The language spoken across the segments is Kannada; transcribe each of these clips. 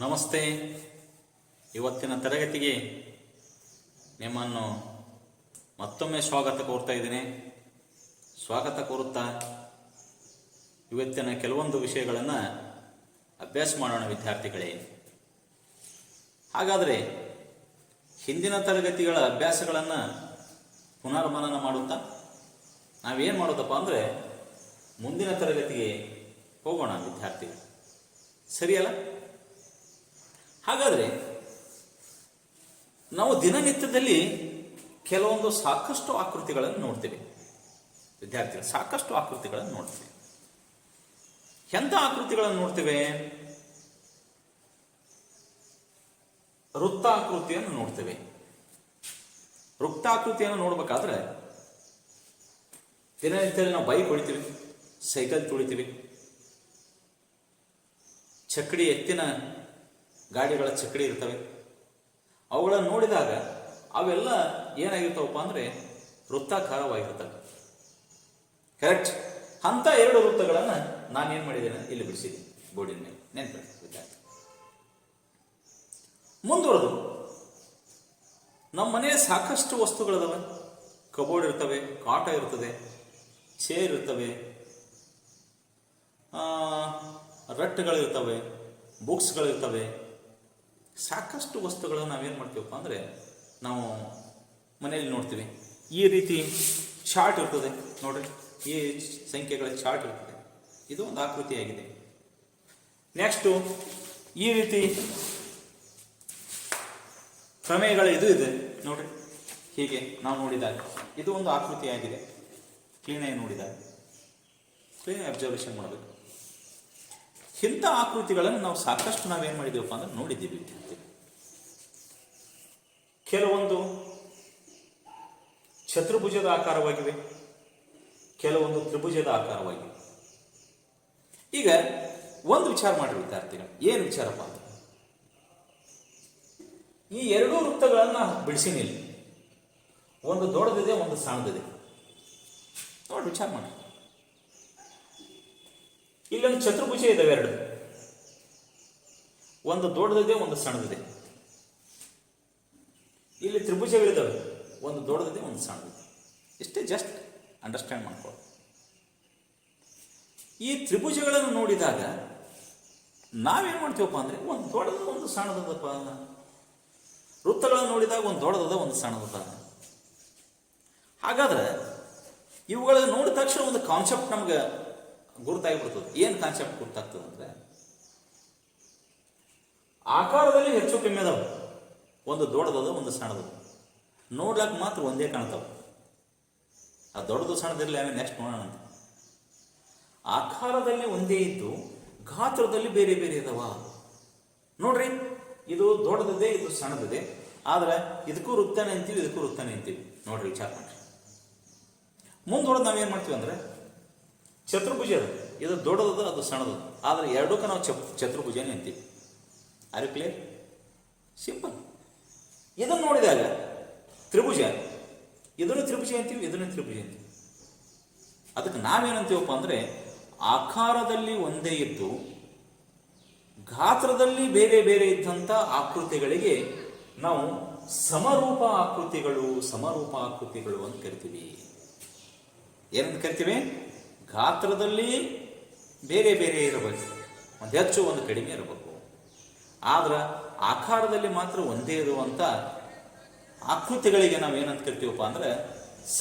ನಮಸ್ತೆ. ಇವತ್ತಿನ ತರಗತಿಗೆ ನಿಮ್ಮನ್ನು ಮತ್ತೊಮ್ಮೆ ಸ್ವಾಗತ ಕೋರ್ತಾ ಇದ್ದೀನಿ. ಸ್ವಾಗತ ಕೋರುತ್ತಾ ಇವತ್ತಿನ ಕೆಲವೊಂದು ವಿಷಯಗಳನ್ನು ಅಭ್ಯಾಸ ಮಾಡೋಣ ವಿದ್ಯಾರ್ಥಿಗಳೇ. ಹಾಗಾದರೆ ಹಿಂದಿನ ತರಗತಿಗಳ ಅಭ್ಯಾಸಗಳನ್ನು ಪುನರ್ಮನನ ಮಾಡುತ್ತಾ ನಾವೇನು ಮಾಡೋದಪ್ಪ ಅಂದರೆ ಮುಂದಿನ ತರಗತಿಗೆ ಹೋಗೋಣ ವಿದ್ಯಾರ್ಥಿಗಳು, ಸರಿಯಲ್ಲ? ಹಾಗಾದರೆ ನಾವು ದಿನನಿತ್ಯದಲ್ಲಿ ಕೆಲವೊಂದು ಸಾಕಷ್ಟು ಆಕೃತಿಗಳನ್ನು ನೋಡ್ತೀವಿ ವಿದ್ಯಾರ್ಥಿಗಳು, ಸಾಕಷ್ಟು ಆಕೃತಿಗಳನ್ನು ನೋಡ್ತೀವಿ. ಎಂಥ ಆಕೃತಿಗಳನ್ನು ನೋಡ್ತೇವೆ? ವೃತ್ತಾಕೃತಿಯನ್ನು ನೋಡ್ತೇವೆ. ವೃತ್ತಾಕೃತಿಯನ್ನು ನೋಡ್ಬೇಕಾದ್ರೆ ದಿನನಿತ್ಯದಲ್ಲಿ ನಾವು ಬೈಕ್ ಹೊಡಿತೀವಿ, ಸೈಕಲ್ ತುಳಿತೀವಿ, ಚಕ್ಕಡಿ ಎತ್ತಿನ ಗಾಡಿಗಳ ಚಕ್ಕಡಿ ಇರ್ತವೆ. ಅವುಗಳನ್ನು ನೋಡಿದಾಗ ಅವೆಲ್ಲ ಏನಾಗಿರ್ತಾವಪ್ಪ ಅಂದರೆ ವೃತ್ತಾಕಾರವಾಗಿರ್ತವೆ. ಕರೆಕ್ಟ್. ಅಂಥ ಎರಡು ವೃತ್ತಗಳನ್ನು ನಾನೇನು ಮಾಡಿದ್ದೇನೆ ಇಲ್ಲಿ ಬಿಡಿಸಿದ್ದೀನಿ ಬೋರ್ಡಿನ ಮೇಲೆ, ನೆನಪಿಡಿ ವಿದ್ಯಾರ್ಥಿ. ಮುಂದುವರೆದು ನಮ್ಮ ಮನೆಯ ಸಾಕಷ್ಟು ವಸ್ತುಗಳಿದಾವೆ. ಕಬೋರ್ಡ್ ಇರ್ತವೆ, ಕಾಟ ಇರ್ತದೆ, ಚೇರ್ ಇರ್ತವೆ, ರಟ್ಟುಗಳಿರ್ತವೆ, ಬುಕ್ಸ್ಗಳಿರ್ತವೆ. ಸಾಕಷ್ಟು ವಸ್ತುಗಳನ್ನು ನಾವೇನು ಮಾಡ್ತೀವಪ್ಪ ಅಂದರೆ ನಾವು ಮನೆಯಲ್ಲಿ ನೋಡ್ತೀವಿ. ಈ ರೀತಿ ಚಾರ್ಟ್ ಇರ್ತದೆ ನೋಡ್ರಿ, ಈ ಸಂಖ್ಯೆಗಳ ಚಾರ್ಟ್ ಇರ್ತದೆ. ಇದು ಒಂದು ಆಕೃತಿಯಾಗಿದೆ. ನೆಕ್ಸ್ಟು ಈ ರೀತಿ ಪ್ರಮೇಯಗಳ ಇದು ಇದೆ ನೋಡ್ರಿ, ಹೀಗೆ ನಾವು ನೋಡಿದಾಗ ಇದು ಒಂದು ಆಕೃತಿಯಾಗಿದೆ. ಕ್ಲೀನಾಗಿ ನೋಡಿದಾಗ ಕ್ಲೀನಾಗಿ ಅಬ್ಸರ್ವೇಷನ್ ಮಾಡಬೇಕು. ಇಂಥ ಆಕೃತಿಗಳನ್ನು ನಾವು ಸಾಕಷ್ಟು ನಾವೇನು ಮಾಡಿದ್ದೀವಪ್ಪ ಅಂದ್ರೆ ನೋಡಿದ್ದೀವಿ ವಿದ್ಯಾರ್ಥಿ. ಕೆಲವೊಂದು ಚತುರ್ಭುಜದ ಆಕಾರವಾಗಿವೆ, ಕೆಲವೊಂದು ತ್ರಿಭುಜದ ಆಕಾರವಾಗಿವೆ. ಈಗ ಒಂದು ವಿಚಾರ ಮಾಡಿರಿ ವಿದ್ಯಾರ್ಥಿಗಳು, ಏನು ವಿಚಾರಪ್ಪ ಅಂತ, ಈ ಎರಡೂ ವೃತ್ತಗಳನ್ನು ಬಿಡಿಸಿನಿ ಇಲ್ಲಿ. ಒಂದು ದೊಡ್ಡದಿದೆ, ಒಂದು ಸಣ್ಣದಿದೆ. ನೋಡಿ ವಿಚಾರ ಮಾಡಿ. ಇಲ್ಲೊಂದು ಚತುರ್ಭುಜ ಇದಾವೆ ಎರಡು, ಒಂದು ದೊಡ್ಡದಿದೆ, ಒಂದು ಸಣ್ಣದಿದೆ. ಇಲ್ಲಿ ತ್ರಿಭುಜಗಳಿದ್ದಾವೆ, ಒಂದು ದೊಡ್ಡದಿದೆ, ಒಂದು ಸಣ್ಣದಿದೆ. ಇಷ್ಟೇ, ಜಸ್ಟ್ ಅಂಡರ್ಸ್ಟ್ಯಾಂಡ್ ಮಾಡ್ಕೊಳ್ಳಿ. ಈ ತ್ರಿಭುಜಗಳನ್ನು ನೋಡಿದಾಗ ನಾವೇನು ಮಾಡ್ತೀವಪ್ಪ ಅಂದರೆ ಒಂದು ದೊಡ್ಡದ, ಒಂದು ಸಣ್ಣದಪ್ಪ. ವೃತ್ತಗಳನ್ನು ನೋಡಿದಾಗ ಒಂದು ದೊಡ್ಡದ, ಒಂದು ಸಣ್ಣದ. ಹಾಗಾದ್ರೆ ಇವುಗಳನ್ನು ನೋಡಿದ ತಕ್ಷಣ ಒಂದು ಕಾನ್ಸೆಪ್ಟ್ ನಮ್ಗೆ ಗುರುತಾಗಿಬಿಡ್ತದೆ. ಏನು ಕಾನ್ಸೆಪ್ಟ್ ಗುರುತಾಗ್ತದೆ ಅಂದರೆ, ಆಕಾರದಲ್ಲಿ ಹೆಚ್ಚು ಕಮ್ಮಿ ಅದಾವೆ. ಒಂದು ದೊಡ್ಡದದ, ಒಂದು ಸಣ್ಣದ. ನೋಡ್ಲಕ್ಕೆ ಮಾತ್ರ ಒಂದೇ ಕಾಣ್ತಾವೆ. ಆ ದೊಡ್ಡದು ಸಣ್ಣದಿರಲಿ, ಆಮೇಲೆ ನೆಕ್ಸ್ಟ್ ನೋಡೋಣ ಅಂತ. ಆಕಾರದಲ್ಲಿ ಒಂದೇ ಇದ್ದು ಗಾತ್ರದಲ್ಲಿ ಬೇರೆ ಬೇರೆ ಇದಾವ ನೋಡ್ರಿ. ಇದು ದೊಡ್ಡದಿದೆ, ಇದು ಸಣ್ಣದಿದೆ. ಆದ್ರೆ ಇದಕ್ಕೂ ವೃತ್ತನೇ ಅಂತೀವಿ, ಇದಕ್ಕೂ ವೃತ್ತನೇ ಅಂತೀವಿ. ನೋಡ್ರಿ ವಿಚಾರ ಮಾಡ್ರಿ. ಮುಂದೊಳಗೆ ನಾವೇನು ಮಾಡ್ತೀವಿ ಅಂದರೆ ಚತುರ್ಭುಜ ಅದು, ಇದು ದೊಡ್ಡದದ, ಅದು ಸಣ್ಣದದು. ಆದರೆ ಎರಡಕ್ಕೂ ನಾವು ಚತುರ್ಭುಜನೇ ಅಂತೀವಿ. Are clear? ಸಿಂಪಲ್. ಇದನ್ನು ನೋಡಿದಾಗ ತ್ರಿಭುಜ, ಇದನ್ನು ತ್ರಿಭುಜ ಅಂತೀವಿ, ಇದನ್ನು ತ್ರಿಭುಜ ಅಂತೀವಿ. ಅದಕ್ಕೆ ನಾವೇನಂತೀವಪ್ಪ ಅಂದರೆ ಆಕಾರದಲ್ಲಿ ಒಂದೇ ಇದ್ದು ಗಾತ್ರದಲ್ಲಿ ಬೇರೆ ಬೇರೆ ಇದ್ದಂಥ ಆಕೃತಿಗಳಿಗೆ ನಾವು ಸಮರೂಪ ಆಕೃತಿಗಳು, ಸಮರೂಪ ಆಕೃತಿಗಳು ಅಂತ ಕರಿತೀವಿ. ಏನಂತ ಕರಿತೀವಿ? ಗಾತ್ರದಲ್ಲಿ ಬೇರೆ ಬೇರೆ ಇರಬೇಕು, ಒಂದು ಹೆಚ್ಚು ಒಂದು ಕಡಿಮೆ ಇರಬೇಕು. ಆದ್ರೆ ಆಕಾರದಲ್ಲಿ ಮಾತ್ರ ಒಂದೇ ಇರುವಂಥ ಆಕೃತಿಗಳಿಗೆ ನಾವು ಏನಂತ ಕರಿತೀವಪ್ಪ ಅಂದರೆ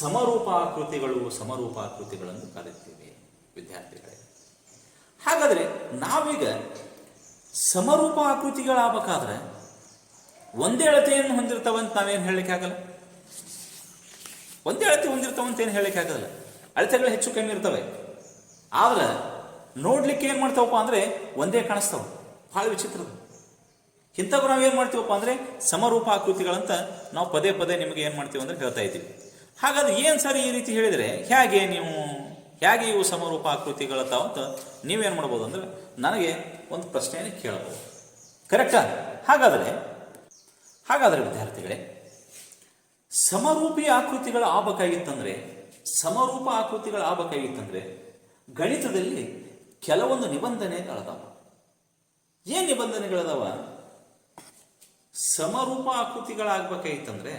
ಸಮರೂಪ ಆಕೃತಿಗಳು, ಸಮರೂಪ ಆಕೃತಿಗಳನ್ನು ಕರಿತೀವಿ ವಿದ್ಯಾರ್ಥಿಗಳೇ. ಹಾಗಾದರೆ ನಾವೀಗ ಸಮರೂಪ ಆಕೃತಿಗಳಾಗಬೇಕಾದ್ರೆ ಒಂದೇ ಅಳತೆಯನ್ನು ಹೊಂದಿರ್ತಾವಂತ ನಾವೇನು ಹೇಳಲಿಕ್ಕೆ ಆಗಲ್ಲ. ಒಂದೇ ಅಳತೆ ಹೊಂದಿರ್ತಾವಂತ ಏನು ಹೇಳಲಿಕ್ಕೆ ಆಗಲ್ಲ. ಅಳತೆಗಳು ಹೆಚ್ಚು ಕಮ್ಮಿ ಇರ್ತವೆ. ಆದ್ರೆ ನೋಡ್ಲಿಕ್ಕೆ ಏನು ಮಾಡ್ತಾವಪ್ಪ ಅಂದರೆ ಒಂದೇ ಕಾಣಿಸ್ತಾವೆ. ಭಾಳ ವಿಚಿತ್ರದ. ಇಂಥವು ನಾವೇನು ಮಾಡ್ತೀವಪ್ಪ ಅಂದರೆ ಸಮರೂಪ ಆಕೃತಿಗಳಂತ ನಾವು ಪದೇ ಪದೇ ನಿಮಗೆ ಏನು ಮಾಡ್ತೀವಿ ಅಂದರೆ ಹೇಳ್ತಾ ಇದ್ದೀವಿ. ಹಾಗಾದ್ರೆ ಏನು ಸರಿ ಈ ರೀತಿ ಹೇಳಿದರೆ ಹೇಗೆ ಇವು ಸಮರೂಪ ಆಕೃತಿಗಳಂತ ನೀವೇನು ಮಾಡ್ಬೋದು ಅಂದರೆ ನನಗೆ ಒಂದು ಪ್ರಶ್ನೆಯನ್ನು ಕೇಳಬಹುದು. ಕರೆಕ್ಟಾ? ಹಾಗಾದರೆ ವಿದ್ಯಾರ್ಥಿಗಳೇ, ಸಮರೂಪಿ ಆಕೃತಿಗಳು ಆಗಬೇಕಾಗಿತ್ತಂದ್ರೆ ಗಣಿತದಲ್ಲಿ ಕೆಲವೊಂದು ನಿಬಂಧನೆಗಳದಾವ. ಏನು ನಿಬಂಧನೆಗಳದಾವ? ಸಮರೂಪ ಆಕೃತಿಗಳಾಗಬೇಕಾಗಿತ್ತಂದ್ರೆ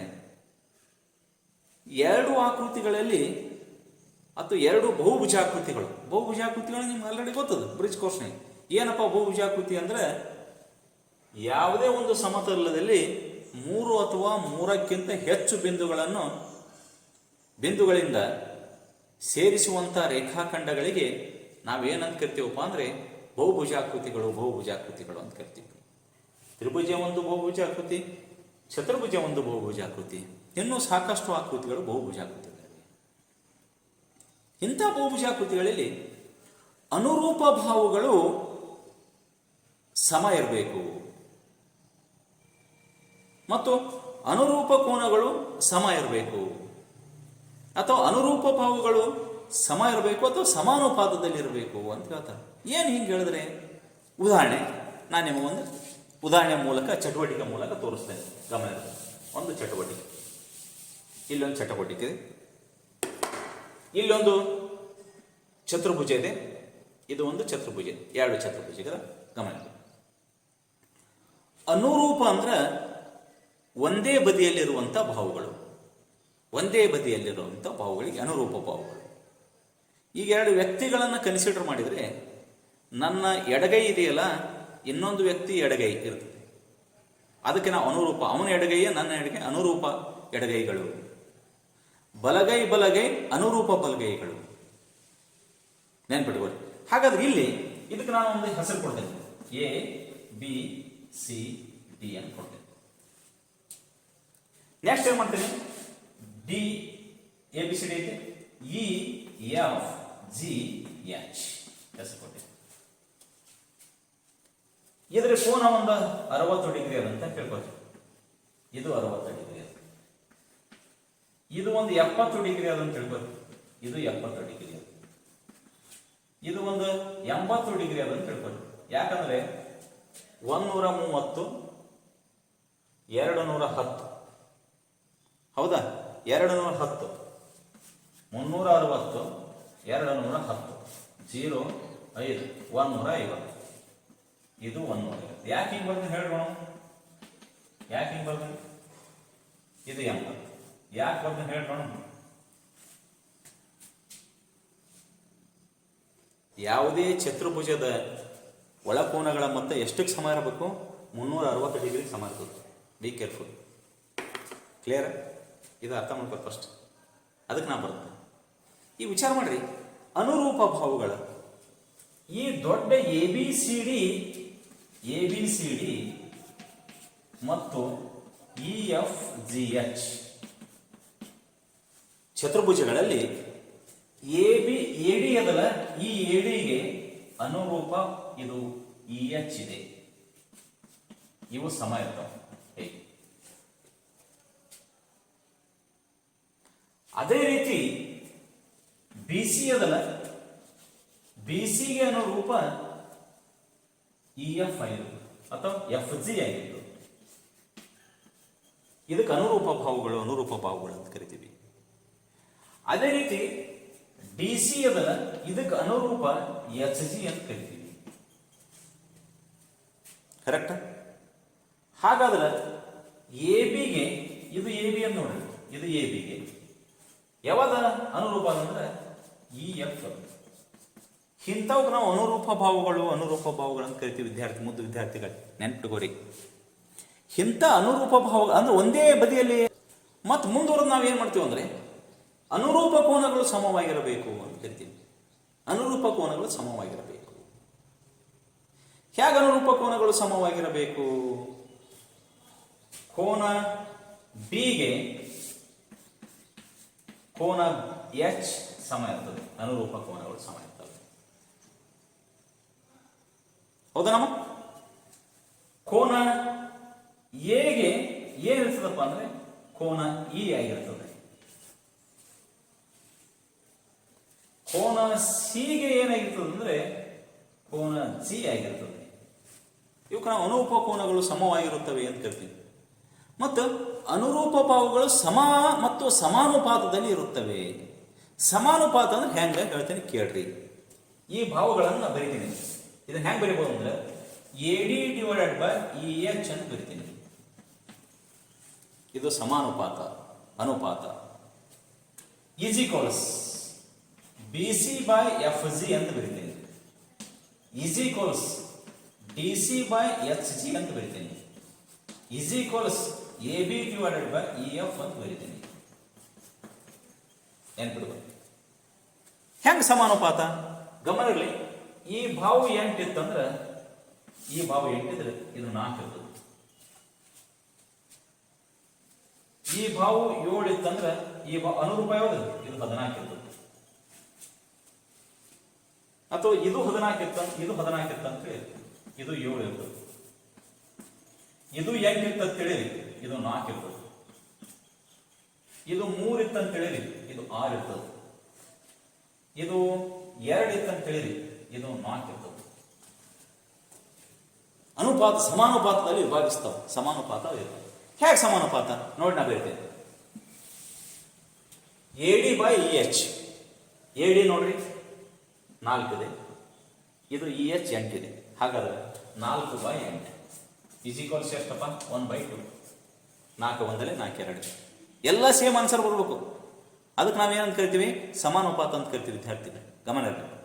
ಎರಡು ಆಕೃತಿಗಳಲ್ಲಿ ಅಥವಾ ಎರಡು ಬಹುಭುಜಾಕೃತಿಗಳು. ಬಹುಭುಜಾಕೃತಿಗಳು ನಿಮ್ಗೆ ಆಲ್ರೆಡಿ ಗೊತ್ತದ ಬ್ರಿಡ್ಜ್ ಕೋರ್ಸ್ನಾಗ. ಏನಪ್ಪ ಬಹುಭುಜಾಕೃತಿ ಅಂದ್ರೆ ಯಾವುದೇ ಒಂದು ಸಮತಲದಲ್ಲಿ 3 ಅಥವಾ 3ಕ್ಕಿಂತ ಹೆಚ್ಚು ಬಿಂದುಗಳಿಂದ ಸೇರಿಸುವಂಥ ರೇಖಾಖಂಡಗಳಿಗೆ ನಾವೇನಂತ ಕರಿತೀವಪ್ಪ ಅಂದರೆ ಬಹುಭುಜಾಕೃತಿಗಳು ಅಂತ ಕರಿತೀವಿ. ತ್ರಿಭುಜ ಒಂದು ಬಹುಭುಜಾಕೃತಿ, ಚತುರ್ಭುಜ ಒಂದು ಬಹುಭುಜಾಕೃತಿ, ಇನ್ನೂ ಸಾಕಷ್ಟು ಆಕೃತಿಗಳು ಬಹುಭುಜಾಕೃತಿಗಳಿವೆ. ಇಂಥ ಬಹುಭುಜಾಕೃತಿಗಳಲ್ಲಿ ಅನುರೂಪ ಭಾವಗಳು ಸಮ ಇರಬೇಕು ಮತ್ತು ಅನುರೂಪ ಕೋನಗಳು ಸಮ ಇರಬೇಕು, ಅಥವಾ ಅನುರೂಪ ಭಾವಗಳು ಸಮ ಇರಬೇಕು ಅಥವಾ ಸಮಾನುಪಾತದಲ್ಲಿರಬೇಕು ಅಂತ ಹೇಳ್ತಾರೆ. ಏನು ಹಿಂಗೆ ಹೇಳಿದ್ರೆ, ಉದಾಹರಣೆ ನಾನು ನಿಮಗೆ ಒಂದು ಉದಾಹರಣೆ ಮೂಲಕ ಚಟುವಟಿಕೆ ಮೂಲಕ ತೋರಿಸ್ತೇನೆ. ಗಮನ, ಒಂದು ಚಟುವಟಿಕೆ, ಇಲ್ಲೊಂದು ಚಟುವಟಿಕೆ, ಇಲ್ಲೊಂದು ಚತುರ್ಭುಜ ಇದೆ, ಇದು ಒಂದು ಚತುರ್ಭುಜ, ಎರಡು ಚತುರ್ಭುಜಗಳ ಗಮನ. ಅನುರೂಪ ಅಂದ್ರೆ ಒಂದೇ ಬದಿಯಲ್ಲಿರುವಂಥ ಭಾವಗಳು, ಒಂದೇ ಬದಿಯಲ್ಲಿರುವಂಥ ಭಾವಗಳಿಗೆ ಅನುರೂಪ ಭಾವಗಳು. ಈಗ ಎರಡು ವ್ಯಕ್ತಿಗಳನ್ನು ಕನ್ಸಿಡರ್ ಮಾಡಿದರೆ, ನನ್ನ ಎಡಗೈ ಇದೆಯಲ್ಲ, ಇನ್ನೊಂದು ವ್ಯಕ್ತಿ ಎಡಗೈ ಇರ್ತದೆ, ಅದಕ್ಕೆ ನಾವು ಅನುರೂಪ, ಅವನ ಎಡಗೈಯ ನನ್ನ ಎಡಗೈ ಅನುರೂಪ ಎಡಗೈಗಳು, ಬಲಗೈ ಅನುರೂಪ ಬಲಗೈಗಳು. ನೆನ್ಪಿಟ್ಕೊಳ್ಳಿ. ಹಾಗಾದ್ರೆ ಇಲ್ಲಿ ಇದಕ್ಕೆ ನಾನು ಒಂದು ಹೆಸರು ಕೊಡ್ತೇನೆ, ABCD ಅಂತ ಕೊಡ್ತೇನೆ. ನೆಕ್ಸ್ಟ್ ಏನ್ ಮಾಡ್ತೇನೆ, ABCD ಐತೆ, EFGH ಹೆಸರು ಕೊಡ್ತೇನೆ. ಇದರ ಕೋನ ಒಂದು 60 ಡಿಗ್ರಿ ಅದಂತ ಕೇಳ್ಕೊಳ್ತೀವಿ. ಇದು 60 ಡಿಗ್ರಿ ಅದು, ಇದು ಒಂದು 70 ಡಿಗ್ರಿ ಅದಂತ ತಿಳ್ಕೊಳ್ತೀವಿ. ಇದು 70 ಡಿಗ್ರಿ ಅದು, ಇದು ಒಂದು 80 ಡಿಗ್ರಿ ಅದಂತ ತಿಳ್ಕೊಳ್ತೀವಿ. ಯಾಕಂದ್ರೆ 130 210, ಹೌದಾ? 210 360 210 0 5 150, ಇದು 150. ಯಾಕೆ ಹಿಂಗೆ ಬರ್ತೀನಿ ಹೇಳ್ಬೋಣ? ಯಾಕೆ ಹಿಂಗೆ ಬರ್ತೀನಿ? ಇದು 80. ಯಾಕೆ ಬರ್ತೀನಿ ಹೇಳ್ಬೋಣ? ಯಾವುದೇ ಚತುರ್ಭುಜದ ಒಳಕೋನಗಳ ಮೊತ್ತ ಎಷ್ಟಕ್ಕೆ ಸಮ ಇರಬೇಕು? 360 ಡಿಗ್ರಿಗೆ ಸಮ ಇರ್ತದೆ. Be careful. ಕ್ಲಿಯರ್? ಇದು ಅರ್ಥ ಮಾಡ್ಬೇಕು ಫಸ್ಟ್, ಅದಕ್ಕೆ ನಾ ಬರ್ತೇನೆ. ಈ ವಿಚಾರ ಮಾಡ್ರಿ, ಅನುರೂಪ ಭಾವಗಳ ಈ ದೊಡ್ಡ ABCD ಮತ್ತು EFGH ಚತುರ್ಭುಜಗಳಲ್ಲಿ AD ಅದಲ್ಲ, ಈ ADಗೆ ಅನುರೂಪ ಇದು EH ಇದೆ, ಇವು ಸಮ ಇರ್ತಾವೆ. ಅದೇ ರೀತಿ BC ಅದಲ್ಲ, BCಗೆ ಅನುರೂಪ EF ಆಗಿರುತ್ತೆ ಅಥವಾ FG ಆಗಿತ್ತು. ಇದಕ್ಕೆ ಅನುರೂಪ ಭಾವಗಳು ಅಂತ ಕರಿತೀವಿ. ಅದೇ ರೀತಿ DC ಅದಲ್ಲ, ಇದಕ್ಕೆ ಅನುರೂಪ HG ಅಂತ ಕರಿತೀವಿ. ಕರೆಕ್ಟ್? ಹಾಗಾದ್ರೆ ABಗೆ ಇದು AB ಅಂತ ನೋಡ್ರಿ, ಇದು ABಗೆ ಯಾವಾಗ ಅನುರೂಪ ಅಂದ್ರೆ EF. ಇಂಥವ್ಗೆ ನಾವು ಅನುರೂಪ ಭಾವಗಳು ಅಂತ ಕರಿತೀವಿ. ಮುದ್ದು ವಿದ್ಯಾರ್ಥಿಗಳು ನೆನ್ಪಿಟ್ಕೋರಿ. ಇಂಥ ಅನುರೂಪ ಭಾವ ಅಂದ್ರೆ ಒಂದೇ ಬದಿಯಲ್ಲಿ ಮತ್ತು ಮುಂದುವರೆದು ನಾವು ಏನು ಮಾಡ್ತೀವಿ ಅಂದ್ರೆ ಅನುರೂಪ ಕೋನಗಳು ಸಮವಾಗಿರಬೇಕು ಅಂತ ಕರಿತೀವಿ. ಅನುರೂಪ ಕೋನಗಳು ಸಮವಾಗಿರಬೇಕು. ಹೇಗೆ ಅನುರೂಪ ಕೋನಗಳು ಸಮವಾಗಿರಬೇಕು? ಕೋನ ಬಿಗೆ ಕೋನ H ಸಮ ಇರ್ತದೆ, ಅನುರೂಪ ಕೋನಗಳು ಸಮ ಇರ್ತವೆ. ಹೌದಾ? ನಮ್ಮ ಕೋನ ಎಗೆ ಏನಿರ್ತದಪ್ಪ ಅಂದ್ರೆ ಕೋನ E ಆಗಿರ್ತದೆ. ಕೋನ ಸಿಗೆ ಏನಾಗಿರ್ತದೆ ಅಂದ್ರೆ ಕೋನ G ಆಗಿರ್ತದೆ. ಇವಕ್ಕೆ ನಾವು ಅನುರೂಪ ಕೋನಗಳು ಸಮವಾಗಿರುತ್ತವೆ ಅಂತ ಕರಿತೀವಿ. ಮತ್ತು ಅನುರೂಪ ಭಾವಗಳು ಸಮ ಮತ್ತು ಸಮಾನುಪಾತದಲ್ಲಿ ಇರುತ್ತವೆ. ಸಮಾನುಪಾತ ಅಂದ್ರೆ ಹೆಂಗೆ ಹೇಳ್ತೇನೆ ಕೇಳ್ರಿ. ಈ ಭಾವಗಳನ್ನು ಬರಿತೀನಿ. ಇದನ್ನ ಹೆಂಗೆ ಬರಿಬೋದು ಅಂದ್ರೆ AD ಡಿವೈಡೆಡ್ ಬೈ EH ಅಂತ ಬರಿತೀನಿ. ಇದು ಸಮಾನುಪಾತ ಅನುಪಾತ. Is equals BC by FG ಅಂತ ಬರಿತೀನಿ. Is equals DC by HG ಅಂತ ಬರಿತೀನಿ. Is equals AB divided by EF ಅಂತ ಬರಿತೀನಿ. ನೆನ್ಪಿಡ್ಬೇಕು. ಹೆಂಗ್ ಸಮಾನುಪಾತ? ಗಮನದಲ್ಲಿ ಈ ಭಾವು 8 ಇತ್ತಂದ್ರೆ ಈ ಭಾವು 8 ಇದ್ರೆ ಇದು 4 ಇರ್ತದೆ. ಈ ಭಾವು 7 ಇತ್ತಂದ್ರೆ ಈ ಅನುರೂಪ ಯಾವುದು? ಇದು 14 ಇರ್ತದೆ. ಅಥವಾ ಇದು 14 ಇತ್ತ, ಇದು 14 ಇತ್ತಂತ ಹೇಳಿ ಇದು 7 ಇರ್ತದೆ. ಇದು 8 ಇತ್ತಂತ ಹೇಳಿರಿ ಇದು 4 ಇರ್ತದೆ. ಇದು 3 ಇತ್ತಂತ ಹೇಳಿರಿ ಇದು 6 ಇರ್ತದೆ. ಇದು 2 ಇತ್ತಂತ ಹೇಳಿರಿ ಇದು 4 ಇರ್ತದೆ. ಅನುಪಾತ ಸಮಾನುಪಾತದಲ್ಲಿ ವಿಭಾಗಿಸ್ತಾವೆ. ಸಮಾನುಪಾತ ಇರ್ತದೆ. ಹೇಗೆ ಸಮಾನುಪಾತ ನೋಡಿ ನಾ ಬರೀತೇನೆ. AD by EH. AD ನೋಡ್ರಿ 4 ಇದೆ, ಇದು EH 8 ಇದೆ. ಹಾಗಾದ್ರೆ 4 ಬೈ 8 ಈಸ್ ಈಕ್ವಲ್ಸ್ ಎಷ್ಟಪ್ಪ? 1/2. 4 ಒಂದಲೇ 4 2. ಎಲ್ಲ ಸೇಮ್ ಆನ್ಸರ್ ಬರಬೇಕು. ಅದಕ್ಕೆ ನಾವೇನಂತ ಕರಿತೀವಿ? ಸಮಾನುಪಾತ ಅಂತ ಕರಿತೀವಿ ವಿದ್ಯಾರ್ಥಿಗಳು. ಗಮನ ಇರಬೇಕು.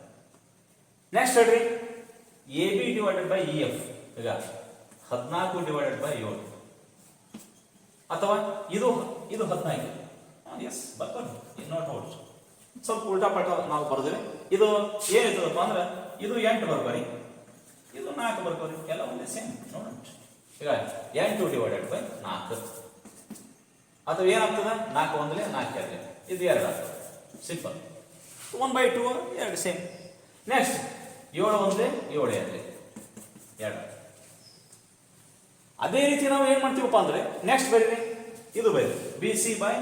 ನೆಕ್ಸ್ಟ್ ಹೇಳ್ರಿ, AB ಡಿವೈಡೆಡ್ ಬೈ EF. ಈಗ 14 ಡಿವೈಡೆಡ್ ಬೈ 7 ಅಥವಾ ಇದು 14. ಎಸ್ ಬರ್ತಾರೆ. ನೋಟ್ ಔಟ್ ಸ್ವಲ್ಪ ಉಲ್ಟಾ ಪಲ್ಟ ನಾವು ಬರೆದಿವಿ. ಇದು ಏನಿರ್ತದಪ್ಪ ಅಂದ್ರೆ ಇದು 8 ಬರ್ಬರಿ, ಇದು 4 ಬರ್ಬರಿ, ಎಲ್ಲ ಒಂದೇ ಸೇಮ್ ನೋಡೋಣ. ಈಗ 8 ಡಿವೈಡೆಡ್ ಬೈ 4 ಅಥವಾ ಏನಾಗ್ತದೆ? 4 ಒಂದಲೇ 4 2. ಇದು 2 ಆಗ್ತದೆ. ಸಿಂಪಲ್. 1/2 2 ಸೇಮ್. ನೆಕ್ಸ್ಟ್ 7 ಒಂದೇ 7 2 2. ಅದೇ ರೀತಿ ನಾವು ಏನ್ ಮಾಡ್ತೀವಪ್ಪ ಅಂದ್ರೆ ನೆಕ್ಸ್ಟ್ ಬರೀರಿ, ಇದು ಬರೀರಿ BC by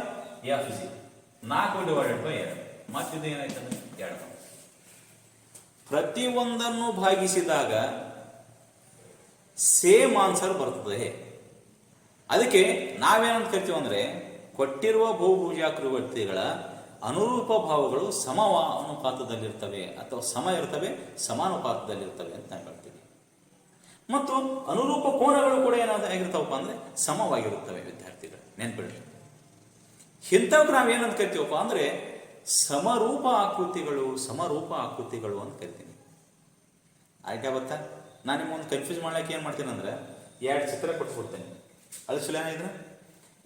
FG. 4 divided by 2. ಮತ್ತಿದು ಏನಾಯ್ತದೆ? 2. ಪ್ರತಿಯೊಂದನ್ನು ಭಾಗಿಸಿದಾಗ ಸೇಮ್ ಆನ್ಸರ್ ಬರ್ತದೆ. ಅದಕ್ಕೆ ನಾವೇನಂತ ಕರಿತೀವಿ ಅಂದ್ರೆ ಕೊಟ್ಟಿರುವ ಬಹುಭುಜಾಕೃತಿಗಳ ಅನುರೂಪ ಭಾವಗಳು ಸಮ ಅನುಪಾತದಲ್ಲಿರ್ತವೆ ಅಥವಾ ಸಮ ಇರ್ತವೆ, ಸಮಾನುಪಾತದಲ್ಲಿರ್ತವೆ ಅಂತ ನಾವು ಹೇಳ್ತೀವಿ. ಮತ್ತು ಅನುರೂಪ ಕೋನಗಳು ಕೂಡ ಏನಾಗಿರ್ತಾವಪ್ಪ ಅಂದ್ರೆ ಸಮವಾಗಿರುತ್ತವೆ ವಿದ್ಯಾರ್ಥಿಗಳು. ನೆನ್ಪಿಡ್ರಿ. ಇಂಥವ್ರು ನಾವೇನಂತ ಕರಿತೀವಪ್ಪ ಅಂದ್ರೆ ಸಮರೂಪ ಆಕೃತಿಗಳು ಅಂತ ಕರಿತೀನಿ. ಆಯ್ತಾ ಗೊತ್ತಾ? ನಾನು ನಿಮ್ಮೊಂದು ಕನ್ಫ್ಯೂಸ್ ಮಾಡ್ಲಿಕ್ಕೆ ಏನು ಮಾಡ್ತೀನಿ ಅಂದ್ರೆ 2 ಚಿತ್ರ ಕೊಟ್ಬಿಡ್ತೇನೆ. ಅದು ಸುಲ ಏನಿದ್ರೆ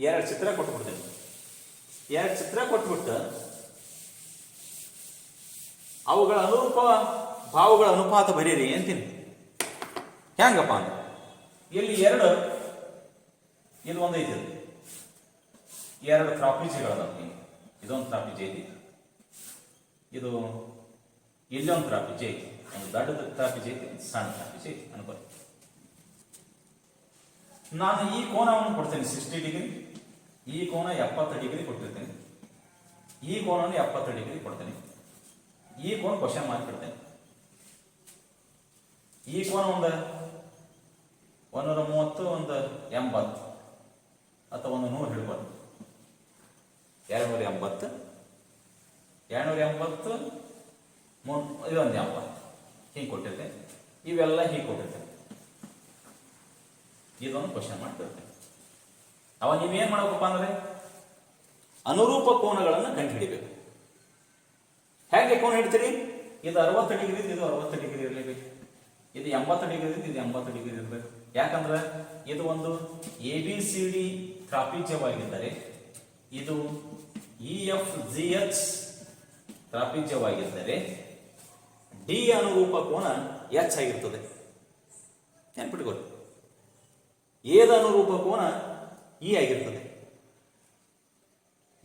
2 ಚಿತ್ರ ಕೊಟ್ಬಿಡ್ತೇನೆ. 2 ಚಿತ್ರ ಕೊಟ್ಬಿಟ್ಟು ಅವುಗಳ ಅನುರೂಪ ಭಾವಗಳ ಅನುಪಾತ ಬರೀರಿ ಅಂತೀನಿ. ಹೆಂಗಪ್ಪ ಅಂದ್ರೆ ಇಲ್ಲಿ 2 ಇದು ಒಂದು ಐತಿ, 2 ಟ್ರಾಪಿಜಿಗಳದಾವ. ಇದೊಂದು ಟ್ರಾಪಿಜಿ ಐತಿ, ಇದು ಇಲ್ಲೊಂದು ಟ್ರಾಪಿಜಿ ಐತಿ. ಒಂದು ದೊಡ್ಡ ಟ್ರಾಪಿಜಿ ಐತಿ, ಸಣ್ಣ ಟ್ರಾಪಿಜಿ ಐತಿ ಅನ್ಕೋ. ನಾನು ಈ ಕೋನವನ್ನು ಕೊಡ್ತೇನೆ 60 ಡಿಗ್ರಿ, ಈ ಕೋನ 70 ಡಿಗ್ರಿ ಕೊಟ್ಟಿರ್ತೇನೆ, ಈ ಕೋನವನ್ನು 70 ಡಿಗ್ರಿ ಕೊಡ್ತೇನೆ, ಈ ಕೋನ ಕ್ವಶನ್ ಮಾರ್ಕ್ ಇಡ್ತೇನೆ. ಈ ಕೋನ ಒಂದು 130 ಒಂದು 80 ಅಥವಾ ಒಂದು 100 ಹಿಡ್ಬಾರ್ದು. 280 280 ಇದೊಂದು 80 ಹೀಗೆ ಕೊಟ್ಟಿರ್ತೇನೆ. ಇವೆಲ್ಲ ಹೀಗೆ ಕೊಟ್ಟಿರ್ತೇನೆ. ಇದೊಂದು ಕ್ವಶನ್ ಮಾಡ್ತಿರ್ತೇನೆ. ಅವಾಗ ನೀವೇನ್ ಮಾಡಬೇಕಪ್ಪ ಅಂದ್ರೆ ಅನುರೂಪ ಕೋನಗಳನ್ನು ಕಂಡುಹಿಡಿಬೇಕು. ಹೇಗೆ ಕೋನ ಹಿಡ್ತೀರಿ? ಇದು 60 ಡಿಗ್ರಿ, ಇದು 60 ಡಿಗ್ರಿ ಇರಲೇಬೇಕು. ಇದು 80 ಡಿಗ್ರಿ, ಇದು 80 ಡಿಗ್ರಿ ಇರಬೇಕು. ಯಾಕಂದ್ರೆ ಇದು ಒಂದು ABCD ತ್ರಾಪಿಜ್ಯವಾಗಿದ್ದರೆ ಇದು EFGH ತ್ರಾಪಿಜ್ಯವಾಗಿದ್ದರೆ D ಅನುರೂಪ ಕೋನ H ಆಗಿರ್ತದೆ. ನೆನ್ಪಿಟ್ಕೊಳ್ಳಿ. ಎದ ಅನುರೂಪ ಕೋನ E ಆಗಿರ್ತದೆ,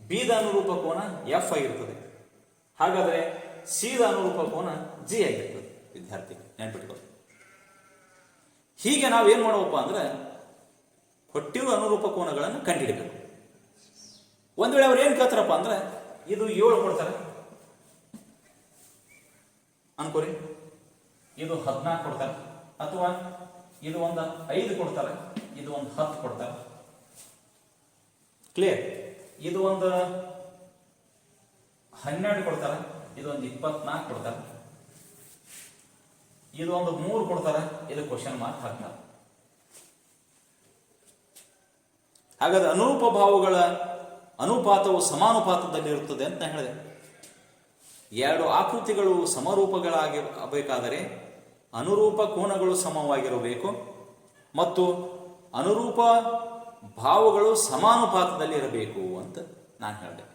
B ದ ಅನುರೂಪ ಕೋನ F ಆಗಿರ್ತದೆ. ಹಾಗಾದ್ರೆ C ದ ಅನುರೂಪ ಕೋನ G ಆಗಿರ್ತದೆ. ವಿದ್ಯಾರ್ಥಿ ನೆನ್ಪಿಟ್ಕೊಳ್ಳಿ. ಹೀಗೆ ನಾವೇನ್ ಮಾಡಬೇಕಪ್ಪ ಅಂದ್ರೆ ಕೊಟ್ಟಿರುವ ಅನುರೂಪ ಕೋನಗಳನ್ನು ಕಂಡುಹಿಡಬೇಕು. ಒಂದ್ ವೇಳೆ ಅವ್ರು ಏನ್ ಕೇಳ್ತಾರಪ್ಪ ಅಂದ್ರೆ ಇದು 7 ಕೊಡ್ತಾರೆ ಅನ್ಕೋರಿ, ಇದು 14 ಕೊಡ್ತಾರೆ, ಅಥವಾ ಇದು ಒಂದು 5 ಕೊಡ್ತಾರೆ, ಇದು ಒಂದು 10 ಕೊಡ್ತಾರೆ. ಕ್ಲಿಯರ್? ಇದು ಒಂದು 12 ಕೊಡ್ತಾರೆ, ಇದು ಒಂದು 24 ಕೊಡ್ತಾರೆ. ಇದು ಒಂದು 3 ಕೊಡ್ತಾರ, ಇದು ಕ್ವಶನ್ ಮಾರ್ಕ್ ಹಾಕ್ತಾರೆ. ಹಾಗಾದ್ರೆ ಅನುರೂಪ ಭಾವಗಳ ಅನುಪಾತವು ಸಮಾನುಪಾತದಲ್ಲಿ ಇರುತ್ತದೆ ಅಂತ ಹೇಳಿದೆ. ಎರಡು ಆಕೃತಿಗಳು ಸಮರೂಪಗಳಾಗಬೇಕಾದರೆ ಅನುರೂಪ ಕೋನಗಳು ಸಮವಾಗಿರಬೇಕು ಮತ್ತು ಅನುರೂಪ ಭಾವಗಳು ಸಮಾನುಪಾತದಲ್ಲಿ ಇರಬೇಕು ಅಂತ ನಾನು ಹೇಳಿದೆ,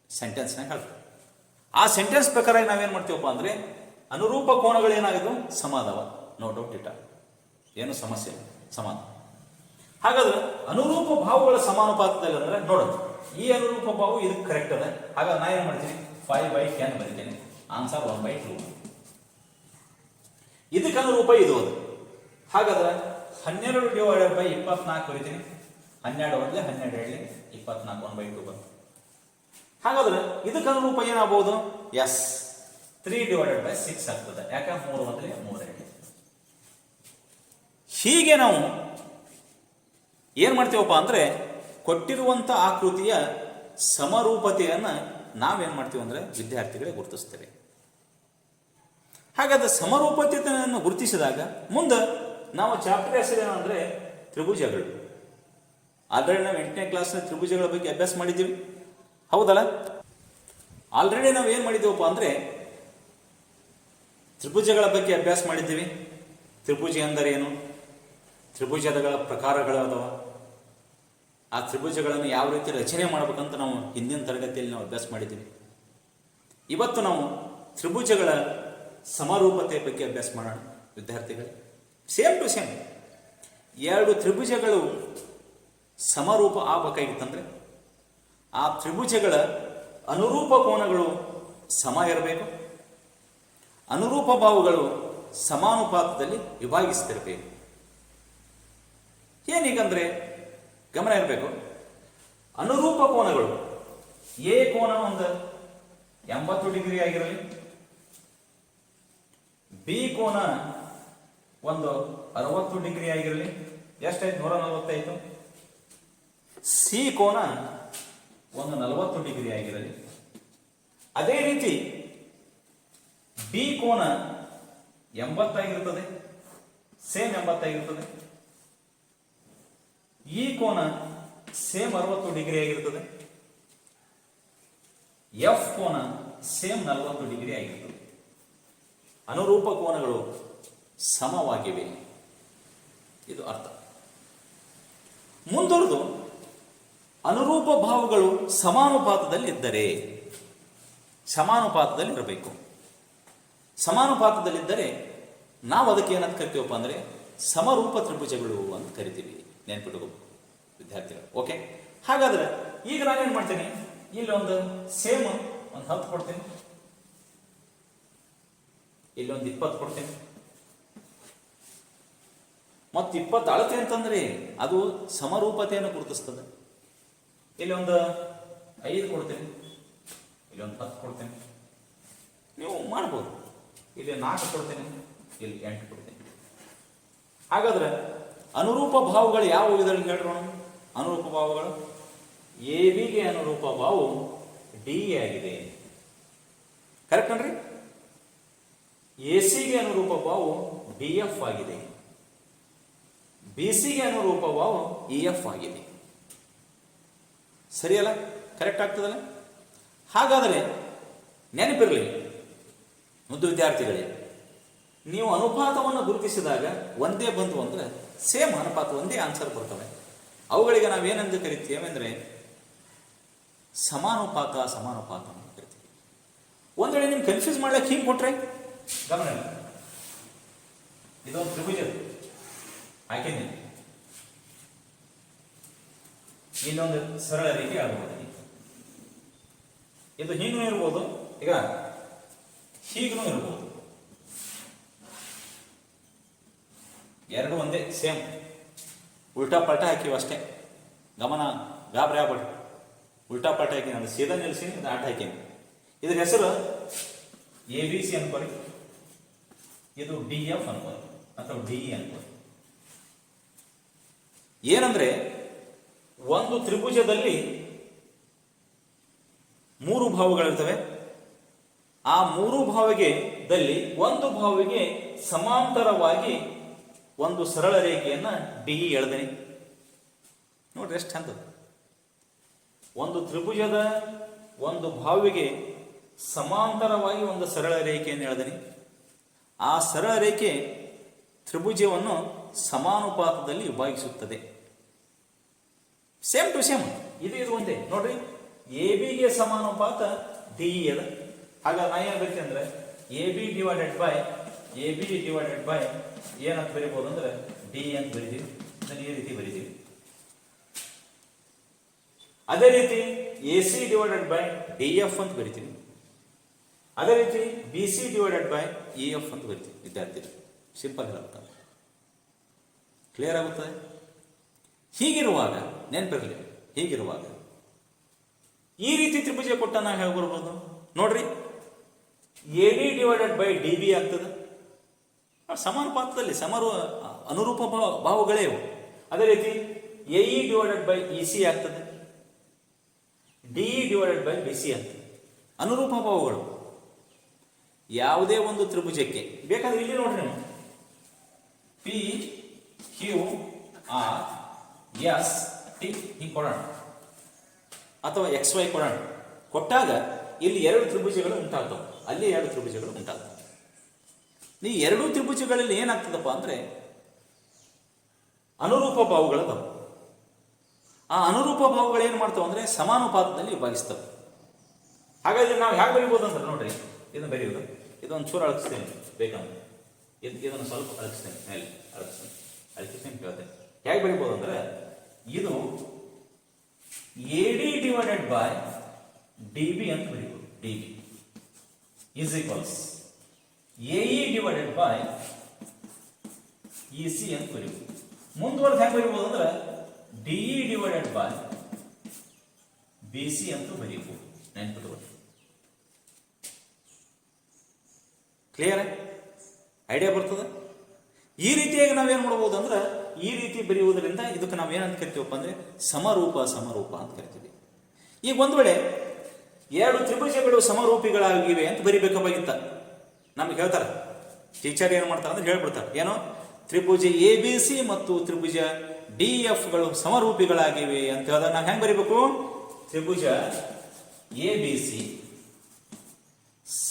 ಸೆಂಟೆನ್ಸ್ನಾಗ ಹೇಳ್ದೆ. ಆ ಸೆಂಟೆನ್ಸ್ ಪ್ರಕಾರ ನಾವೇನು ಮಾಡ್ತೀವಪ್ಪ ಅಂದರೆ ಅನುರೂಪ ಕೋನಗಳು ಏನಾಗಿದ್ವು ಸಮ ಅದಾವ, ನೋ ಡೌಟ್ ಇಟ್ಟ, ಏನು ಸಮಸ್ಯೆ ಸಮಾನ. ಹಾಗಾದ್ರೆ ಅನುರೂಪ ಭಾವಗಳ ಸಮಾನುಪಾತದಲ್ಲಿ ಅಂದ್ರೆ ನೋಡೋದು, ಈ ಅನುರೂಪ ಭಾವ ಇದಕ್ಕೆ ಕರೆಕ್ಟ್ ಅದ. ಹಾಗಾದ್ರೆ ನಾ ಏನು ಮಾಡ್ತೀನಿ 5/10 ಬರೀತೇನೆ, ಆನ್ಸರ್ 1/2. ಇದಕ್ಕೆ ಅನುರೂಪ ಇದು ಅದು. ಹಾಗಾದ್ರೆ 12/24 ಬರೀತೀನಿ, 12 1 12 24 1/2 ಬಂತು. ಹಾಗಾದ್ರೆ ಇದಕ್ಕೆ ಅನುರೂಪ ಏನಾಗಬಹುದು? ಎಸ್ 3/6 ಆಗ್ತದೆ. ಯಾಕೆ 3 1 3 2. ಹೀಗೆ ನಾವು ಏನ್ ಮಾಡ್ತೀವಪ್ಪ ಅಂದ್ರೆ ಕೊಟ್ಟಿರುವಂತ ಆಕೃತಿಯ ಸಮರೂಪತೆಯನ್ನ ನಾವೇನ್ ಮಾಡ್ತೀವಿ ಅಂದ್ರೆ ವಿದ್ಯಾರ್ಥಿಗಳಿಗೆ ಗುರುತಿಸ್ತೇವೆ. ಹಾಗಾದ್ರೆ ಸಮರೂಪತೆಯನ್ನು ಗುರುತಿಸಿದಾಗ ಮುಂದೆ ನಾವು ಚಾಪ್ಟರ್ ಹೆಸರೇನಂದ್ರೆ ತ್ರಿಭುಜಗಳು. ಆಲ್ರೆಡಿ ನಾವು 8ನೇ ಕ್ಲಾಸ್ನ ತ್ರಿಭುಜಗಳ ಬಗ್ಗೆ ಅಭ್ಯಾಸ ಮಾಡಿದ್ದೀವಿ, ಹೌದಲ್ಲ? ಆಲ್ರೆಡಿ ನಾವು ಏನು ಮಾಡಿದ್ದೀವಪ್ಪ ಅಂದರೆ ತ್ರಿಭುಜಗಳ ಬಗ್ಗೆ ಅಭ್ಯಾಸ ಮಾಡಿದ್ದೀವಿ. ತ್ರಿಭುಜ ಎಂದರೆ ಏನು, ತ್ರಿಭುಜಗಳ ಪ್ರಕಾರಗಳು ಅದಾವ, ಆ ತ್ರಿಭುಜಗಳನ್ನು ಯಾವ ರೀತಿ ರಚನೆ ಮಾಡಬೇಕಂತ ನಾವು ಹಿಂದಿನ ತರಗತಿಯಲ್ಲಿ ನಾವು ಅಭ್ಯಾಸ ಮಾಡಿದ್ದೀವಿ. ಇವತ್ತು ನಾವು ತ್ರಿಭುಜಗಳ ಸಮರೂಪತೆ ಬಗ್ಗೆ ಅಭ್ಯಾಸ ಮಾಡೋಣ ವಿದ್ಯಾರ್ಥಿಗಳೇ. ಸೇಮ್ ಟು ಸೇಮ್ ಎರಡು ತ್ರಿಭುಜಗಳು ಸಮರೂಪ ಆಗಬೇಕಾಗಿತ್ತಂದ್ರೆ ಆ ತ್ರಿಭುಜಗಳ ಅನುರೂಪ ಕೋನಗಳು ಸಮ ಇರಬೇಕು, ಅನುರೂಪ ಭಾವಗಳು ಸಮಾನುಪಾತದಲ್ಲಿ ವಿಭಾಗಿಸ್ತಿರಬೇಕು. ಏನೀಗಂದ್ರೆ ಗಮನ ಇರಬೇಕು, ಅನುರೂಪ ಕೋನಗಳು ಎ ಕೋನ ಒಂದು 80 ಡಿಗ್ರಿ ಆಗಿರಲಿ, ಬಿ ಕೋನ ಒಂದು 60 ಡಿಗ್ರಿ ಆಗಿರಲಿ, ಎಷ್ಟಾಯ್ತು? 140 ಸಿ ಕೋನ ಒಂದು 40 ಡಿಗ್ರಿ ಆಗಿರಲಿ. ಅದೇ ರೀತಿ ಬಿ ಕೋನ 80 ಆಗಿರುತ್ತದೆ, ಸೇಮ್ 80 ಆಗಿರುತ್ತದೆ. ಈ ಕೋನ ಸೇಮ್ 60 ಡಿಗ್ರಿ ಆಗಿರುತ್ತದೆ. ಎಫ್ ಕೋನ ಸೇಮ್ 40 ಡಿಗ್ರಿ ಆಗಿರುತ್ತದೆ. ಅನುರೂಪ ಕೋನಗಳು ಸಮವಾಗಿವೆ, ಇದು ಅರ್ಥ. ಮುಂದುವರೆದು ಅನುರೂಪ ಭಾವಗಳು ಸಮಾನುಪಾತದಲ್ಲಿದ್ದರೆ, ಸಮಾನುಪಾತದಲ್ಲಿರಬೇಕು. ಸಮಾನುಪಾತದಲ್ಲಿದ್ದರೆ ನಾವು ಅದಕ್ಕೆ ಏನಂತ ಕರಿತೀವಪ್ಪ ಅಂದರೆ ಸಮರೂಪ ತ್ರಿಭುಜಗಳು ಅಂತ ಕರಿತೀವಿ. ನೆನ್ಪಿಟ್ಕೋಬೇಕು ವಿದ್ಯಾರ್ಥಿಗಳು. ಓಕೆ, ಹಾಗಾದ್ರೆ ಈಗ ನಾನೇನು ಮಾಡ್ತೀನಿ, ಇಲ್ಲಿ ಒಂದು ಸೇಮ್ ಒಂದು 10 ಕೊಡ್ತೀನಿ, ಇಲ್ಲಿ ಒಂದು 20 ಕೊಡ್ತೀನಿ, ಮತ್ತು 20 ಅಳತೆ ಅಂತಂದ್ರೆ ಅದು ಸಮರೂಪತೆಯನ್ನು ಗುರುತಿಸ್ತದೆ. ಇಲ್ಲಿ ಒಂದು 5 ಕೊಡ್ತೀನಿ, ಇಲ್ಲಿ ಒಂದು 10 ಕೊಡ್ತೀನಿ, ನೀವು ಮಾಡ್ಬೋದು. ಇಲ್ಲಿ 4 ಕೊಡ್ತೀನಿ, ಇಲ್ಲಿ 8 ಕೊಡ್ತೀನಿ. ಹಾಗಾದ್ರೆ ಅನುರೂಪ ಭಾವಗಳು ಯಾವ ಇದರಲ್ಲಿ ಹೇಳ್ರೋಣ? ಅನುರೂಪ ಭಾವಗಳು ಎ ಬಿಗೆ ಅನುರೂಪ ಭಾವವು ಡಿ ಆಗಿದೆ, ಕರೆಕ್ಟ್ ಅನ್ರಿ? ಎ ಸಿಗೆ ಅನುರೂಪ ಭಾವವು ಡಿ ಎಫ್ ಆಗಿದೆ, ಬಿ ಸಿಗೆ ಅನುರೂಪ ಭಾವವು ಇ ಎಫ್ ಆಗಿದೆ. ಸರಿಯಲ್ಲ? ಕರೆಕ್ಟ್ ಆಗ್ತದಲ್ಲ? ಹಾಗಾದರೆ ನೆನಪಿರಲಿ ಮುದ್ದು ವಿದ್ಯಾರ್ಥಿಗಳೇ, ನೀವು ಅನುಪಾತವನ್ನು ಗುರುತಿಸಿದಾಗ ಒಂದೇ ಬಂತು ಅಂದರೆ ಸೇಮ್ ಅನುಪಾತ, ಒಂದೇ ಆನ್ಸರ್ ಬರ್ತವೆ. ಅವುಗಳಿಗೆ ನಾವೇನೆಂದು ಕರಿತೀವಿ ಅಂದರೆ ಸಮಾನುಪಾತ, ಸಮಾನುಪಾತ ಅಂತ ಕರಿತೀವಿ. ಒಂದು ವೇಳೆ ನಿಮ್ಗೆ ಕನ್ಫ್ಯೂಸ್ ಮಾಡ್ಲಿಕ್ಕೆ ಹಿಂಗೆ ಕೊಟ್ರೆ ಗಮನ, ಇದೊಂದು ತ್ರಿಭುಜ ಹಾಕಿದ್ದೀನಿ, ಇಲ್ಲೊಂದು ಸರಳ ರೇಖೆ ಆಗ್ಬೋದು. ಇದು ಹೀಗೂ ಇರ್ಬೋದು, ಈಗ ಹೀಗೂ ಇರ್ಬೋದು, ಎರಡು ಒಂದೇ ಸೇಮ್. ಉಲ್ಟಾ ಪಲ್ಟಾ ಹಾಕಿವಿ ಅಷ್ಟೇ, ಗಮನ ಗಾಬರಿ ಆಗ್ಬೇಡಿ. ಉಲ್ಟಾ ಪಲ್ಟಾ ಹಾಕಿ ನಾನು ಸೀದಾ ನಿಲ್ಲಿಸಿ ಆಟ ಹಾಕೀನಿ. ಇದ್ರ ಹೆಸರು ಎ ಬಿ ಸಿ ಅನ್ಕೊಳ್ಳಿ, ಇದು ಡಿ ಎಫ್ ಅನ್ಕೊಳ್ಳಿ ಅಥವಾ ಡಿ ಇ ಅನ್ಕೊಳ್ಳಿ. ಏನಂದ್ರೆ ಒಂದು ತ್ರಿಭುಜದಲ್ಲಿ 3 ಭಾವಗಳಿರ್ತವೆ. ಆ 3 ಭಾವದಲ್ಲಿ ಒಂದು ಭಾವಿಗೆ ಸಮಾಂತರವಾಗಿ ಒಂದು ಸರಳ ರೇಖೆಯನ್ನು ಡಿ ಎಳೆದನಿ. ನೋಡ್ರಿ ಎಷ್ಟು ಚಂದ. ಒಂದು ತ್ರಿಭುಜದ ಒಂದು ಬಾಹುವಿಗೆ ಸಮಾಂತರವಾಗಿ ಒಂದು ಸರಳ ರೇಖೆಯನ್ನು ಎಳೆದನಿ. ಆ ಸರಳ ರೇಖೆ ತ್ರಿಭುಜವನ್ನು ಸಮಾನುಪಾತದಲ್ಲಿ ವಿಭಾಗಿಸುತ್ತದೆ. ಸೇಮ್ ಟು ಸೇಮ್ ಇದು ಒಂದೇ ನೋಡ್ರಿ. ಎ ಬಿಗೆ ಸಮಾನುಪಾತ ಡಿ ಅದ. ಹಾಗಾದ್ರೆ ನಾ ಏನು ಬರೀತೀನಿ ಅಂದ್ರೆ ಎ ಬಿ ಡಿವೈಡೆಡ್ ಬೈ ಏನಂತ ಬರೀಬಹುದು ಅಂದ್ರೆ ಡಿ ಅಂತ ಬರೀತೀವಿ. ಇದನ್ನು ಈ ರೀತಿ ಬರೀತೀವಿ. ಅದೇ ರೀತಿ A C divided by D F ಅಂತ ಬರಿತೀವಿ. ಅದೇ ರೀತಿ B C divided by E F ಅಂತ ಬರಿತೀವಿ. ವಿದ್ಯಾರ್ಥಿ ಸಿಂಪಲ್ ಇರುತ್ತೆ, ಕ್ಲಿಯರ್ ಆಗುತ್ತದೆ. ಹೀಗಿರುವಾಗ ನೆನಪಿರಲಿ, ಹೀಗಿರುವಾಗ ಈ ರೀತಿ ತ್ರಿಭುಜ ಕೊಟ್ಟ ನಾವು ಹೇಗೆ ಬರ್ಬೋದು ನೋಡ್ರಿ. A D divided by D B ಆಗ್ತದೆ. ಸಮಾನುಪಾತದಲ್ಲಿ ಅನುರೂಪ ಬಾಹುಗಳೇ ಇವು. ಅದೇ ರೀತಿ A E divided by E C ಆಗ್ತದೆ. D E divided by B C ಆಗ್ತದೆ. ಅನುರೂಪ ಬಾಹುಗಳು ಯಾವುದೇ ಒಂದು ತ್ರಿಭುಜಕ್ಕೆ ಬೇಕಾದ್ರೆ ಇಲ್ಲಿ ನೋಡ್ರಿ ನೀವು P Q R S T ಹಿಂಗೆ ಕೊಡೋಣ, ಅಥವಾ ಎಕ್ಸ್ ವೈ ಕೊಡೋಣ. ಕೊಟ್ಟಾಗ ಇಲ್ಲಿ ಎರಡು ತ್ರಿಭುಜಗಳು ಉಂಟಾಗ್ತವೆ, ಅಲ್ಲಿ ಎರಡು ತ್ರಿಭುಜಗಳು ಉಂಟಾಗ್ತವೆ. ಈ ಎರಡೂ ತ್ರಿಭುಜಗಳಲ್ಲಿ ಏನಾಗ್ತದಪ್ಪ ಅಂದ್ರೆ ಅನುರೂಪ ಬಾಹುಗಳದಾವೆ. ಆ ಅನುರೂಪ ಬಾಹುಗಳು ಏನು ಮಾಡ್ತಾವೆ ಅಂದ್ರೆ ಸಮಾನುಪಾತದಲ್ಲಿ ವಿಭಾಗಿಸ್ತವೆ. ಹಾಗಾದ್ರೆ ನಾವು ಹೇಗೆ ಬರೀಬಹುದು ಅಂದ್ರೆ ನೋಡ್ರಿ, ಇದನ್ನು ಬರೆಯುವುದು, ಇದೊಂದು ಚೂರು ಅಳಗಿಸ್ತೇನೆ ಬೇಕಂದ್ರೆ, ಇದನ್ನು ಸ್ವಲ್ಪ ಅಳಗಿಸ್ತೇನೆ, ಮೇಲೆ ಅಳಗಿಸ್ತೇನೆ ಹೇಳ್ತೇನೆ. ಹೇಗೆ ಬರೀಬಹುದು ಅಂದ್ರೆ ಇದು A D divided by D B ಅಂತ ಬರೀಬಹುದು. D B is equals A E divided by E C ಅಂತ ಬರೀಬಹುದು. ಮುಂದುವರೆದು ಹೆಂಗೆ ಬರೀಬಹುದು ಅಂದ್ರೆ D E divided by B C ಅಂತ ಬರೀಬಹುದು. ನೆನಪಿಟ್ಕೊಳ್ಳಿ. ಕ್ಲಿಯರ್ ಐಡಿಯಾ ಬರ್ತದೆ. ಈ ರೀತಿಯಾಗಿ ನಾವೇನು ಮಾಡಬಹುದು ಅಂದ್ರೆ ಈ ರೀತಿ ಬರೆಯುವುದರಿಂದ ಇದಕ್ಕೆ ನಾವು ಏನಂತ ಕರಿತೀವಪ್ಪ ಅಂದ್ರೆ ಸಮರೂಪ ಅಂತ ಕರಿತೀವಿ. ಈಗ ಒಂದು ವೇಳೆ ಎರಡು ತ್ರಿಭುಜಗಳು ಸಮರೂಪಿಗಳಾಗಿವೆ ಅಂತ ಬರಿಬೇಕಾಗಿತ್ತ ನಮ್ಗೆ ಹೇಳ್ತಾರೆ ಟೀಚರ್. ಏನು ಮಾಡ್ತಾರೆ ಅಂದ್ರೆ ಹೇಳ್ಬಿಡ್ತಾರೆ, ಏನೋ ತ್ರಿಭುಜ ಎ ಬಿ ಸಿ ಮತ್ತು ತ್ರಿಭುಜ ಡಿ ಎಫ್ ಗಳು ಸಮರೂಪಿಗಳಾಗಿವೆ ಅಂತ ಹೇಳಿದ್ರೆ ನಾವು ಹೆಂಗೆ ಬರಿಬೇಕು? ತ್ರಿಭುಜ ಎ ಬಿ ಸಿ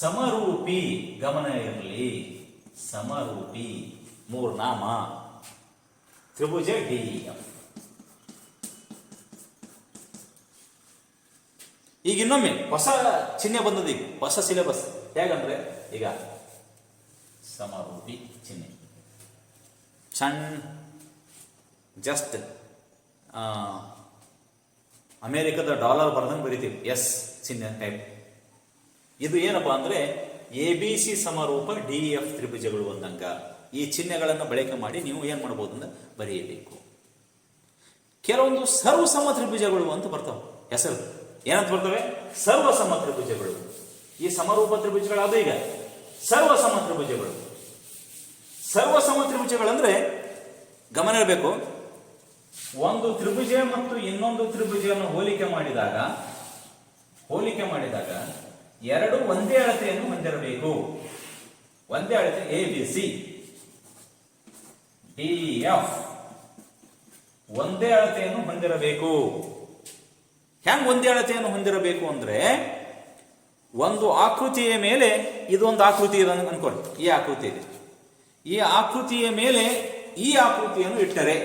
ಸಮರೂಪಿ, ಗಮನ ಇರಲಿ, ಸಮರೂಪಿ ಮೂರು ನಾಮ. ತ್ರಿಭುಜ ಡಿ ಎಫ್. ಈಗ ಇನ್ನೊಮ್ಮೆ ಹೊಸ ಚಿಹ್ನೆ ಬಂದದ, ಈಗ ಹೊಸ ಸಿಲೆಬಸ್. ಹೇಗಂದ್ರೆ ಈಗ ಸಮರೂಪಿ ಚಿಹ್ನೆ ಸಣ್ಣ ಜಸ್ಟ್ ಅಮೇರಿಕದ ಡಾಲರ್ ಬರ್ದಂಗೆ ಬರಿತೀವಿ, ಎಸ್ ಚಿಹ್ನೆ ಟೈಪ್. ಇದು ಏನಪ್ಪಾ ಅಂದ್ರೆ ಎ ಬಿ ಸಿ ಸಮರೂಪ ಡಿ ಎಫ್ ತ್ರಿಭುಜಗಳು ಅಂದಂಗ. ಈ ಚಿಹ್ನೆಗಳನ್ನು ಬಳಕೆ ಮಾಡಿ ನೀವು ಏನು ಮಾಡ್ಬೋದು ಅಂದ್ರೆ ಬರೆಯಬೇಕು. ಕೆಲವೊಂದು ಸರ್ವಸಮ ತ್ರಿಭುಜಗಳು ಅಂತ ಬರ್ತವೆ ಹೆಸರು. ಏನಂತ ಬರ್ತವೆ? ಸರ್ವಸಮ ತ್ರಿಭುಜಗಳು. ಈ ಸಮರೂಪ ತ್ರಿಭುಜಗಳು ಅದು. ಈಗ ಸರ್ವಸಮ ತ್ರಿಭುಜಗಳು. ಸರ್ವಸಮ ತ್ರಿಭುಜಗಳಂದ್ರೆ ಗಮನ ಇರಬೇಕು, ಒಂದು ತ್ರಿಭುಜ ಮತ್ತು ಇನ್ನೊಂದು ತ್ರಿಭುಜವನ್ನು ಹೋಲಿಕೆ ಮಾಡಿದಾಗ ಎರಡು ಒಂದೇ ಅಳತೆಯನ್ನು ಹೊಂದಿರಬೇಕು. ಒಂದೇ ಅಳತೆ A B C D F ಒಂದೇ ಅಳತೆಯನ್ನು ಹೊಂದಿರಬೇಕು. ಹೆಂಗ್ ಒಂದೇ ಅಳತೆಯನ್ನು ಹೊಂದಿರಬೇಕು ಅಂದ್ರೆ, ಒಂದು ಆಕೃತಿಯ ಮೇಲೆ ಇದೊಂದು ಆಕೃತಿ ಇದೆ ಅನ್ಕೊಳ್ಳಿ. ಈ ಆಕೃತಿ ಇದೆ. ಈ ಆಕೃತಿಯ ಮೇಲೆ ಈ ಆಕೃತಿಯನ್ನು ಇಟ್ಟರೆ,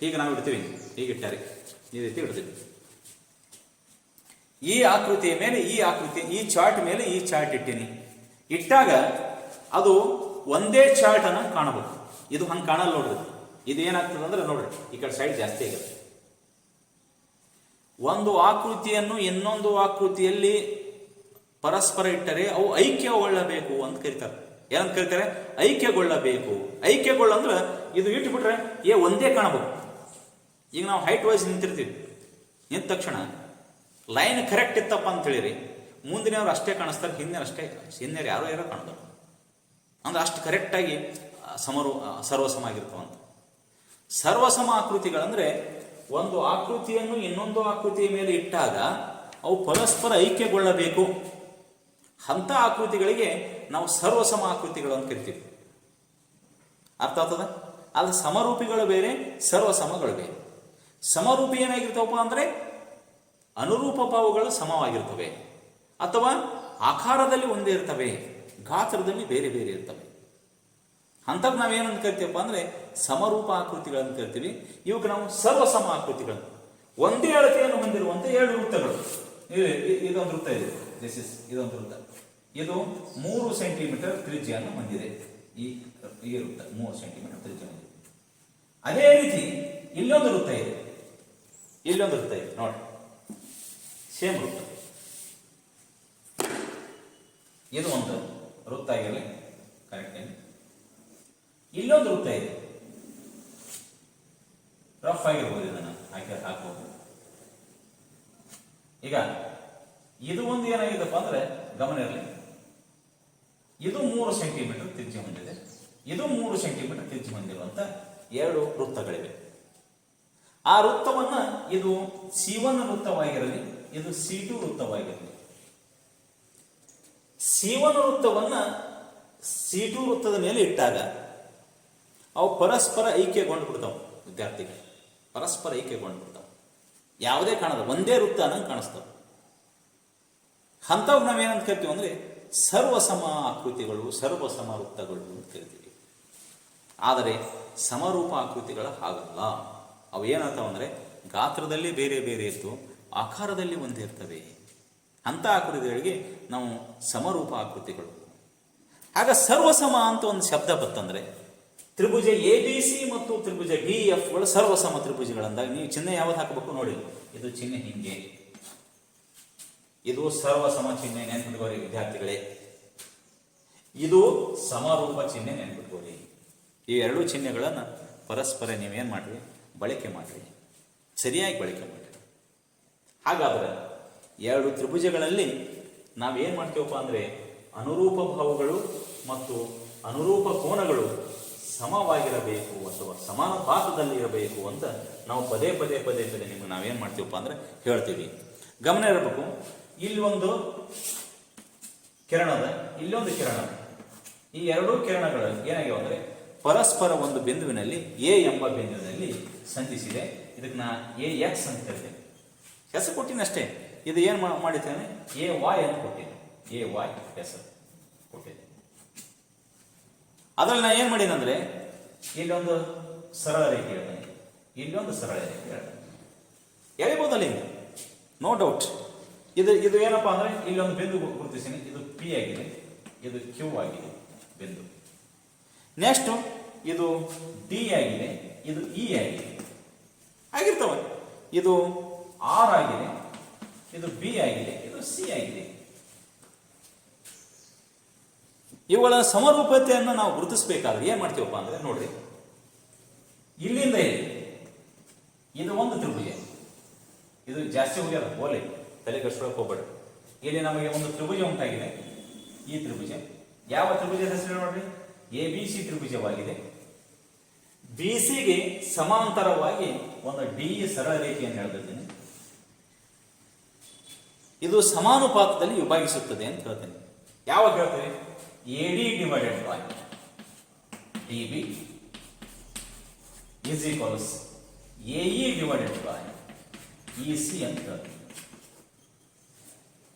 ಈಗ ನಾವು ಇಡ್ತೀವಿ, ಹೀಗಿಟ್ಟರೆ ಈ ರೀತಿ ಇಡ್ತೀವಿ. ಈ ಆಕೃತಿಯ ಮೇಲೆ ಈ ಆಕೃತಿ, ಈ ಚಾರ್ಟ್ ಮೇಲೆ ಈ ಚಾರ್ಟ್ ಇಟ್ಟೀನಿ. ಇಟ್ಟಾಗ ಅದು ಒಂದೇ ಚಾರ್ಟ್ ಅನ್ನ ಕಾಣಬಹುದು. ಇದು ಹಂಗೆ ಕಾಣಲ್ಲ ನೋಡ್ರಿ. ಇದು ಏನಾಗ್ತದೆ ಅಂದ್ರೆ ನೋಡ್ರಿ, ಈ ಕಡೆ ಸೈಡ್ ಜಾಸ್ತಿ ಆಗುತ್ತೆ. ಒಂದು ಆಕೃತಿಯನ್ನು ಇನ್ನೊಂದು ಆಕೃತಿಯಲ್ಲಿ ಪರಸ್ಪರ ಇಟ್ಟರೆ ಅವು ಐಕ್ಯಗೊಳ್ಳಬೇಕು ಅಂತ ಕರೀತಾರೆ. ಏನಂತ ಕರೀತಾರೆ? ಐಕ್ಯಗೊಳ್ಳಬೇಕು. ಐಕ್ಯಗೊಳ್ಳಂದ್ರೆ ಇದು ಇಟ್ಬಿಟ್ರೆ ಒಂದೇ ಕಾಣಬಹುದು. ಈಗ ನಾವು ಹೈಟ್ ವೈಸ್ ನಿಂತಿರ್ತೀವಿ, ನಿಂತ ತಕ್ಷಣ ಲೈನ್ ಕರೆಕ್ಟ್ ಇತ್ತಪ್ಪ ಅಂತ ಹೇಳಿರಿ, ಮುಂದಿನವ್ರು ಅಷ್ಟೇ ಕಾಣಿಸ್ತಾರೆ, ಹಿಂದಿನ ಯಾರೋ ಕಾಣ್ತಾರೆ. ಅಂದ್ರೆ ಅಷ್ಟು ಕರೆಕ್ಟಾಗಿ ಸರ್ವಸಮ ಆಗಿರ್ತಾವಂತ. ಸರ್ವಸಮ ಆಕೃತಿಗಳಂದ್ರೆ ಒಂದು ಆಕೃತಿಯನ್ನು ಇನ್ನೊಂದು ಆಕೃತಿಯ ಮೇಲೆ ಇಟ್ಟಾಗ ಅವು ಪರಸ್ಪರ ಐಕ್ಯಗೊಳ್ಳಬೇಕು. ಅಂಥ ಆಕೃತಿಗಳಿಗೆ ನಾವು ಸರ್ವಸಮ ಆಕೃತಿಗಳು ಅಂತ ಕರಿತೀವಿ. ಅರ್ಥ ಆಗ್ತದ? ಆದ್ರೆ ಸಮರೂಪಿಗಳು ಬೇರೆ, ಸರ್ವಸಮಗಳು ಬೇರೆ. ಸಮರೂಪಿ ಏನಾಗಿರ್ತಾವಪ್ಪ ಅಂದರೆ ಅನುರೂಪ ಭಾವಗಳು ಸಮವಾಗಿರ್ತವೆ, ಅಥವಾ ಆಕಾರದಲ್ಲಿ ಒಂದೇ ಇರ್ತವೆ, ಗಾತ್ರದಲ್ಲಿ ಬೇರೆ ಬೇರೆ ಇರ್ತವೆ. ಅಂಥದ್ದು ನಾವೇನಂತ ಕರಿತೀವಪ್ಪ ಅಂದರೆ ಸಮರೂಪ ಆಕೃತಿಗಳನ್ನು ಕರಿತೀವಿ. ಇವಕ್ಕೆ ನಾವು ಸರ್ವಸಮ ಆಕೃತಿಗಳನ್ನು, ಒಂದೇ ಅಳತೆಯನ್ನು ಹೊಂದಿರುವಂಥ ಎರಡು ವೃತ್ತಗಳು. ಇದೊಂದು ವೃತ್ತ ಇದೆ, ಇದೊಂದು ವೃತ್ತ, ಇದು 3 ಸೆಂಟಿಮೀಟರ್ ತ್ರಿಜ್ಯವನ್ನು ಹೊಂದಿದೆ. ಈ ವೃತ್ತ 3 ಸೆಂಟಿಮೀಟರ್ ತ್ರಿಜ್ಯ ಹೊಂದಿದೆ. ಅದೇ ರೀತಿ ಇಲ್ಲೊಂದು ವೃತ್ತ ಇದೆ, ಇಲ್ಲೊಂದು ವೃತ್ತ ಇದೆ ನೋಡಿ, ಸೇಮ್ ವೃತ್ತ. ಇದು ಒಂದು ವೃತ್ತ ಆಗಿರಲಿ, ಕರೆಕ್ಟ್ ಏನು. ಇಲ್ಲೊಂದು ವೃತ್ತ ಇದೆ, ರಫ್ ಆಗಿರ್ಬೋದು, ಇದನ್ನು ಹಾಕ್ಬೋದು. ಈಗ ಇದು ಒಂದು ಏನಾಗಿದೆಪ್ಪ ಅಂದ್ರೆ ಗಮನ ಇರಲಿ, ಇದು 3 ಸೆಂಟಿಮೀಟರ್ ತ್ರಿಜ್ಯ ಹೊಂದಿದೆ, ಇದು 3 ಸೆಂಟಿಮೀಟರ್ ತ್ರಿಜ್ಯ ಹೊಂದಿರುವಂತ ಎರಡು ವೃತ್ತಗಳಿವೆ. ಆ ವೃತ್ತವನ್ನ ಇದು C1 ವೃತ್ತವಾಗಿರಲಿ, ಇದು C2 ವೃತ್ತವಾಗಿರಲಿ. C1 ವೃತ್ತವನ್ನ C2 ವೃತ್ತದ ಮೇಲೆ ಇಟ್ಟಾಗ ಅವು ಪರಸ್ಪರ ಐಕ್ಯಗೊಂಡು ಬಿಡ್ತಾವೆ. ವಿದ್ಯಾರ್ಥಿಗಳು ಪರಸ್ಪರ ಐಕ್ಯಗೊಂಡು ಬಿಡ್ತಾವೆ, ಯಾವುದೇ ಕಾಣದ ಒಂದೇ ವೃತ್ತ ಅನ್ನಂಗೆ ಕಾಣಿಸ್ತಾವೆ. ಅಂಥವು ನಾವೇನಂತ ಕರಿತೀವಿ ಅಂದರೆ ಸರ್ವಸಮ ಆಕೃತಿಗಳು, ಸರ್ವಸಮ ವೃತ್ತಗಳು ಅಂತ ಕರಿತೀವಿ. ಆದರೆ ಸಮರೂಪ ಆಕೃತಿಗಳ ಹಾಗಲ್ಲ. ಅವು ಏನಂತಾವ ಅಂದರೆ ಗಾತ್ರದಲ್ಲಿ ಬೇರೆ ಬೇರೆ ಇತ್ತು, ಆಕಾರದಲ್ಲಿ ಒಂದೇ ಇರ್ತವೆ. ಅಂಥ ಆಕೃತಿಗಳಿಗೆ ನಾವು ಸಮರೂಪ ಆಕೃತಿಗಳು. ಆಗ ಸರ್ವಸಮ ಅಂತ ಒಂದು ಶಬ್ದ ಬರ್ತಂದ್ರೆ ತ್ರಿಭುಜ ABC ಮತ್ತು ತ್ರಿಭುಜ DFಗಳು ಸರ್ವಸಮ ತ್ರಿಭುಜಗಳಂದಾಗ ನೀವು ಚಿಹ್ನೆ ಯಾವ್ದು ಹಾಕಬೇಕು ನೋಡಿ, ಇದು ಚಿಹ್ನೆ ಹಿಂಗೆ, ಇದು ಸರ್ವಸಮ ಚಿಹ್ನೆ ನೆನ್ಪಿಟ್ಕೋರಿ ವಿದ್ಯಾರ್ಥಿಗಳೇ. ಇದು ಸಮರೂಪ ಚಿಹ್ನೆ ನೆನ್ಪಿಟ್ಕೋರಿ. ಈ ಎರಡೂ ಚಿಹ್ನೆಗಳನ್ನು ಪರಸ್ಪರ ನೀವೇನು ಮಾಡ್ರಿ, ಬಳಕೆ ಮಾಡ್ರಿ, ಸರಿಯಾಗಿ ಬಳಕೆ ಮಾಡ್ರಿ. ಹಾಗಾದ್ರೆ ಎರಡು ತ್ರಿಭುಜಗಳಲ್ಲಿ ನಾವೇನು ಮಾಡ್ತೀವಪ್ಪ ಅಂದರೆ ಅನುರೂಪ ಭಾವಗಳು ಮತ್ತು ಅನುರೂಪ ಕೋನಗಳು ಸಮವಾಗಿರಬೇಕು ಅಥವಾ ಸಮಾನುಪಾತದಲ್ಲಿ ಇರಬೇಕು ಅಂತ ನಾವು ಪದೇ ಪದೇ ಪದೇ ಪದೇ ನಿಮ್ಗೆ ನಾವೇನು ಮಾಡ್ತೀವಪ್ಪ ಅಂದರೆ ಹೇಳ್ತೀವಿ. ಗಮನ ಇರಬೇಕು, ಇಲ್ಲಿ ಒಂದು ಕಿರಣದ, ಇಲ್ಲೊಂದು ಕಿರಣ, ಈ ಎರಡೂ ಕಿರಣಗಳು ಏನಾಗ್ಯಾವ ಅಂದರೆ ಪರಸ್ಪರ ಒಂದು ಬಿಂದುವಿನಲ್ಲಿ ಎ ಎಂಬ ಬಿಂದುವಿನಲ್ಲಿ ಸಂಧಿಸಿದೆ. ಇದಕ್ಕೆ ನಾ AX ಅಂತ ಕರಿತೇನೆ, ಹೆಸರು ಕೊಟ್ಟಿನಿ ಅಷ್ಟೇ. ಇದು ಏನು ಮಾಡಿದ್ದೇನೆ, AY ಅಂತ ಕೊಟ್ಟಿದ್ದೆ, AY ಹೆಸರು ಕೊಟ್ಟಿದ್ದೆ. ಅದರಲ್ಲಿ ನಾ ಏನು ಮಾಡೀನಂದ್ರೆ ಇಲ್ಲೊಂದು ಸರಳ ರೇಖೆ ಹೇಳ್ತೇನೆ, ಇಲ್ಲೊಂದು ಸರಳ ರೇಖೆ ಹೇಳ್ತೇನೆ, ಎಳಿಬೋದಲ್ಲ ಹಿಂಗೆ, ನೋ ಡೌಟ್. ಇದು ಏನಪ್ಪ ಅಂದರೆ ಇಲ್ಲೊಂದು ಬಿಂದು ಗುರುತಿಸಿನಿ, ಇದು P ಆಗಿದೆ, ಇದು Q ಆಗಿದೆ ಬಿಂದು. ನೆಕ್ಸ್ಟ್ ಇದು D ಆಗಿದೆ, ಇದು E ಆಗಿದೆ, ಆಗಿರ್ತವೆ. ಇದು R ಆಗಿದೆ, ಇದು B ಆಗಿದೆ, ಇದು C ಆಗಿದೆ. ಇವುಗಳ ಸಮರೂಪತೆಯನ್ನು ನಾವು ಗುರುತಿಸಬೇಕಾದ್ರೆ ಏನು ಮಾಡ್ತೀವಪ್ಪ ಅಂದರೆ ನೋಡ್ರಿ, ಇಲ್ಲಿಂದ ಇದು ಒಂದು ತ್ರಿಭುಜ, ಇದು ಜಾಸ್ತಿ ಹೋಗ್ಯದ, ಓಲೆ ತಲೆ ಕಟ್ಸ್ಕೊಳಕ್ಕೆ ಹೋಗ್ಬೇಡ. ಇಲ್ಲಿ ನಮಗೆ ಒಂದು ತ್ರಿಭುಜ ಉಂಟಾಗಿದೆ. ಈ ತ್ರಿಭುಜ ಯಾವ ತ್ರಿಭುಜದ ಹೆಸರು ನೋಡ್ರಿ, ABC ತ್ರಿಭುಜವಾಗಿದೆ. BCಗೆ ಸಮಾಂತರವಾಗಿ ಒಂದು D ಸರಳ ರೇಖೆಯನ್ನು ಎಳೆದಿದ್ದೇನೆ. ಇದು ಸಮಾನುಪಾತದಲ್ಲಿ ವಿಭಾಗಿಸುತ್ತದೆ ಅಂತ ಹೇಳ್ತೇನೆ. ಯಾವಾಗ ಹೇಳ್ತೇವೆ, AD divided by DB is equals AE divided by EC ಅಂತ ಹೇಳ್ತೇವೆ.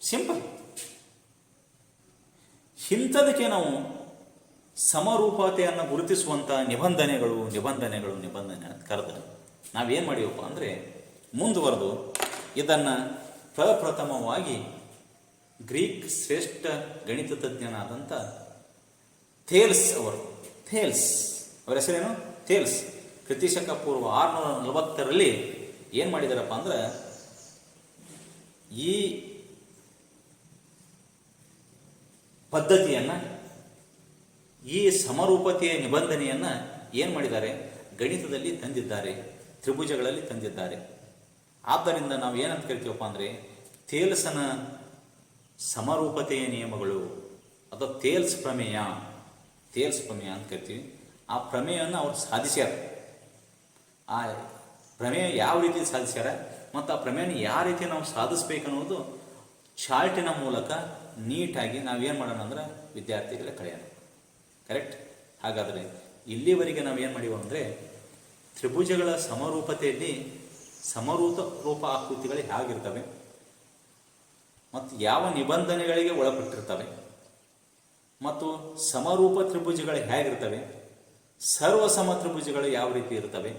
ಸಿಂಪಲ್. ಇಂಥದಕ್ಕೆ ನಾವು ಸಮರೂಪತೆಯನ್ನು ಗುರುತಿಸುವಂಥ ನಿಬಂಧನೆಗಳು ಅಂತ ಕರೆದು ನಾವೇನು ಮಾಡಿವಪ್ಪ ಅಂದರೆ ಮುಂದುವರೆದು ಇದನ್ನು ಪ್ರಪ್ರಥಮವಾಗಿ ಗ್ರೀಕ್ ಶ್ರೇಷ್ಠ ಗಣಿತ ತಜ್ಞನಾದಂಥ ಥೇಲ್ಸ್ ಅವರ ಹೆಸರೇನು, ಥೇಲ್ಸ್, ಕ್ರಿಸ್ತಶಕ ಪೂರ್ವ 640ರಲ್ಲಿ ಏನು ಮಾಡಿದಾರಪ್ಪ ಅಂದ್ರೆ ಈ ಪದ್ಧತಿಯನ್ನು, ಈ ಸಮರೂಪತೆಯ ನಿಬಂಧನೆಯನ್ನು ಏನು ಮಾಡಿದ್ದಾರೆ, ಗಣಿತದಲ್ಲಿ ತಂದಿದ್ದಾರೆ, ತ್ರಿಭುಜಗಳಲ್ಲಿ ತಂದಿದ್ದಾರೆ. ಆದ್ದರಿಂದ ನಾವು ಏನಂತ ಕರಿತೀವಪ್ಪ ಅಂದರೆ ಥೇಲ್ಸನ ಸಮರೂಪತೆಯ ನಿಯಮಗಳು ಅಥವಾ ಥೇಲ್ಸ್ ಪ್ರಮೇಯ ಅಂತ ಕರಿತೀವಿ. ಆ ಪ್ರಮೇಯವನ್ನು ಅವ್ರು ಸಾಧಿಸ್ಯಾರ. ಆ ಪ್ರಮೇಯ ಯಾವ ರೀತಿ ಸಾಧಿಸ್ಯಾರ ಮತ್ತು ಆ ಪ್ರಮೇಯನ ಯಾವ ರೀತಿ ನಾವು ಸಾಧಿಸ್ಬೇಕನ್ನೋದು ಚಾರ್ಟಿನ ಮೂಲಕ ನೀಟಾಗಿ ನಾವೇನು ಮಾಡೋಣ ಅಂದ್ರೆ ವಿದ್ಯಾರ್ಥಿಗಳ ಕಳೆಯೋಣ. ಕರೆಕ್ಟ್. ಹಾಗಾದರೆ ಇಲ್ಲಿವರೆಗೆ ನಾವು ಏನು ಮಾಡಿವ ಅಂದರೆ ತ್ರಿಭುಜಗಳ ಸಮರೂಪತೆಯಲ್ಲಿ ರೂಪ ಆಕೃತಿಗಳು ಹೇಗಿರ್ತವೆ ಮತ್ತು ಯಾವ ನಿಬಂಧನೆಗಳಿಗೆ ಒಳಪಟ್ಟಿರ್ತವೆ ಮತ್ತು ಸಮರೂಪ ತ್ರಿಭುಜಗಳು ಹೇಗಿರ್ತವೆ, ಸರ್ವಸಮ ತ್ರಿಭುಜಗಳು ಯಾವ ರೀತಿ ಇರ್ತವೆ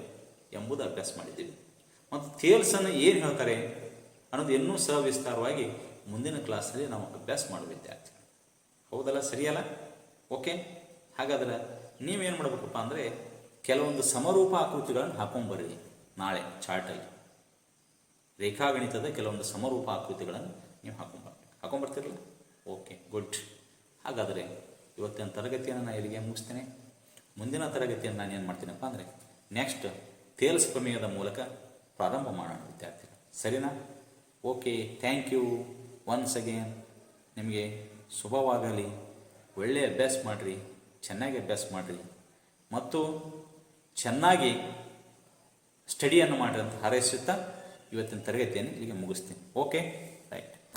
ಎಂಬುದು ಅಭ್ಯಾಸ ಮಾಡಿದ್ದೀವಿ. ಮತ್ತು ಥೇಲ್ಸನ್ನು ಏನು ಹೇಳ್ತಾರೆ ಅನ್ನೋದು ಇನ್ನೂ ಸವಿಸ್ತಾರವಾಗಿ ಮುಂದಿನ ಕ್ಲಾಸಲ್ಲಿ ನಾವು ಅಭ್ಯಾಸ ಮಾಡುವ ವಿದ್ಯಾರ್ಥಿ. ಹೌದಲ್ಲ, ಸರಿಯಲ್ಲ? ಓಕೆ. ಹಾಗಾದ್ರೆ ನೀವೇನು ಮಾಡಬೇಕಪ್ಪ ಅಂದರೆ ಕೆಲವೊಂದು ಸಮರೂಪ ಆಕೃತಿಗಳನ್ನು ಹಾಕೊಂಬರ್ರಿ ನಾಳೆ ಚಾರ್ಟಲ್ಲಿ. ರೇಖಾಗಣಿತದ ಕೆಲವೊಂದು ಸಮರೂಪ ಆಕೃತಿಗಳನ್ನು ನೀವು ಹಾಕೊಂಬರ್ತಿರಲ್ಲ? Okay, good. ಹಾಗಾದರೆ ಇವತ್ತಿನ ತರಗತಿಯನ್ನು ನಾನು ಇಲ್ಲಿಗೆ ಮುಗಿಸ್ತೇನೆ. ಮುಂದಿನ ತರಗತಿಯನ್ನು ನಾನು ಏನು ಮಾಡ್ತೀನಪ್ಪ ಅಂದರೆ ನೆಕ್ಸ್ಟ್ ಥೇಲ್ಸ್ ಪ್ರಮೇಯದ ಮೂಲಕ ಪ್ರಾರಂಭ ಮಾಡೋಣ ವಿದ್ಯಾರ್ಥಿಗಳು. ಸರಿನಾ? Okay, thank you once again. ನಿಮಗೆ ಶುಭವಾಗಲಿ. ಒಳ್ಳೆಯ ಅಭ್ಯಾಸ ಮಾಡಿರಿ, ಚೆನ್ನಾಗಿ ಅಭ್ಯಾಸ ಮಾಡಿರಿ ಮತ್ತು ಚೆನ್ನಾಗಿ ಸ್ಟಡಿಯನ್ನು ಮಾಡಿರಿ ಅಂತ ಹಾರೈಸುತ್ತಾ ಇವತ್ತಿನ ತರಗತಿಯನ್ನು ಇಲ್ಲಿಗೆ ಮುಗಿಸ್ತೀನಿ. ಓಕೆ.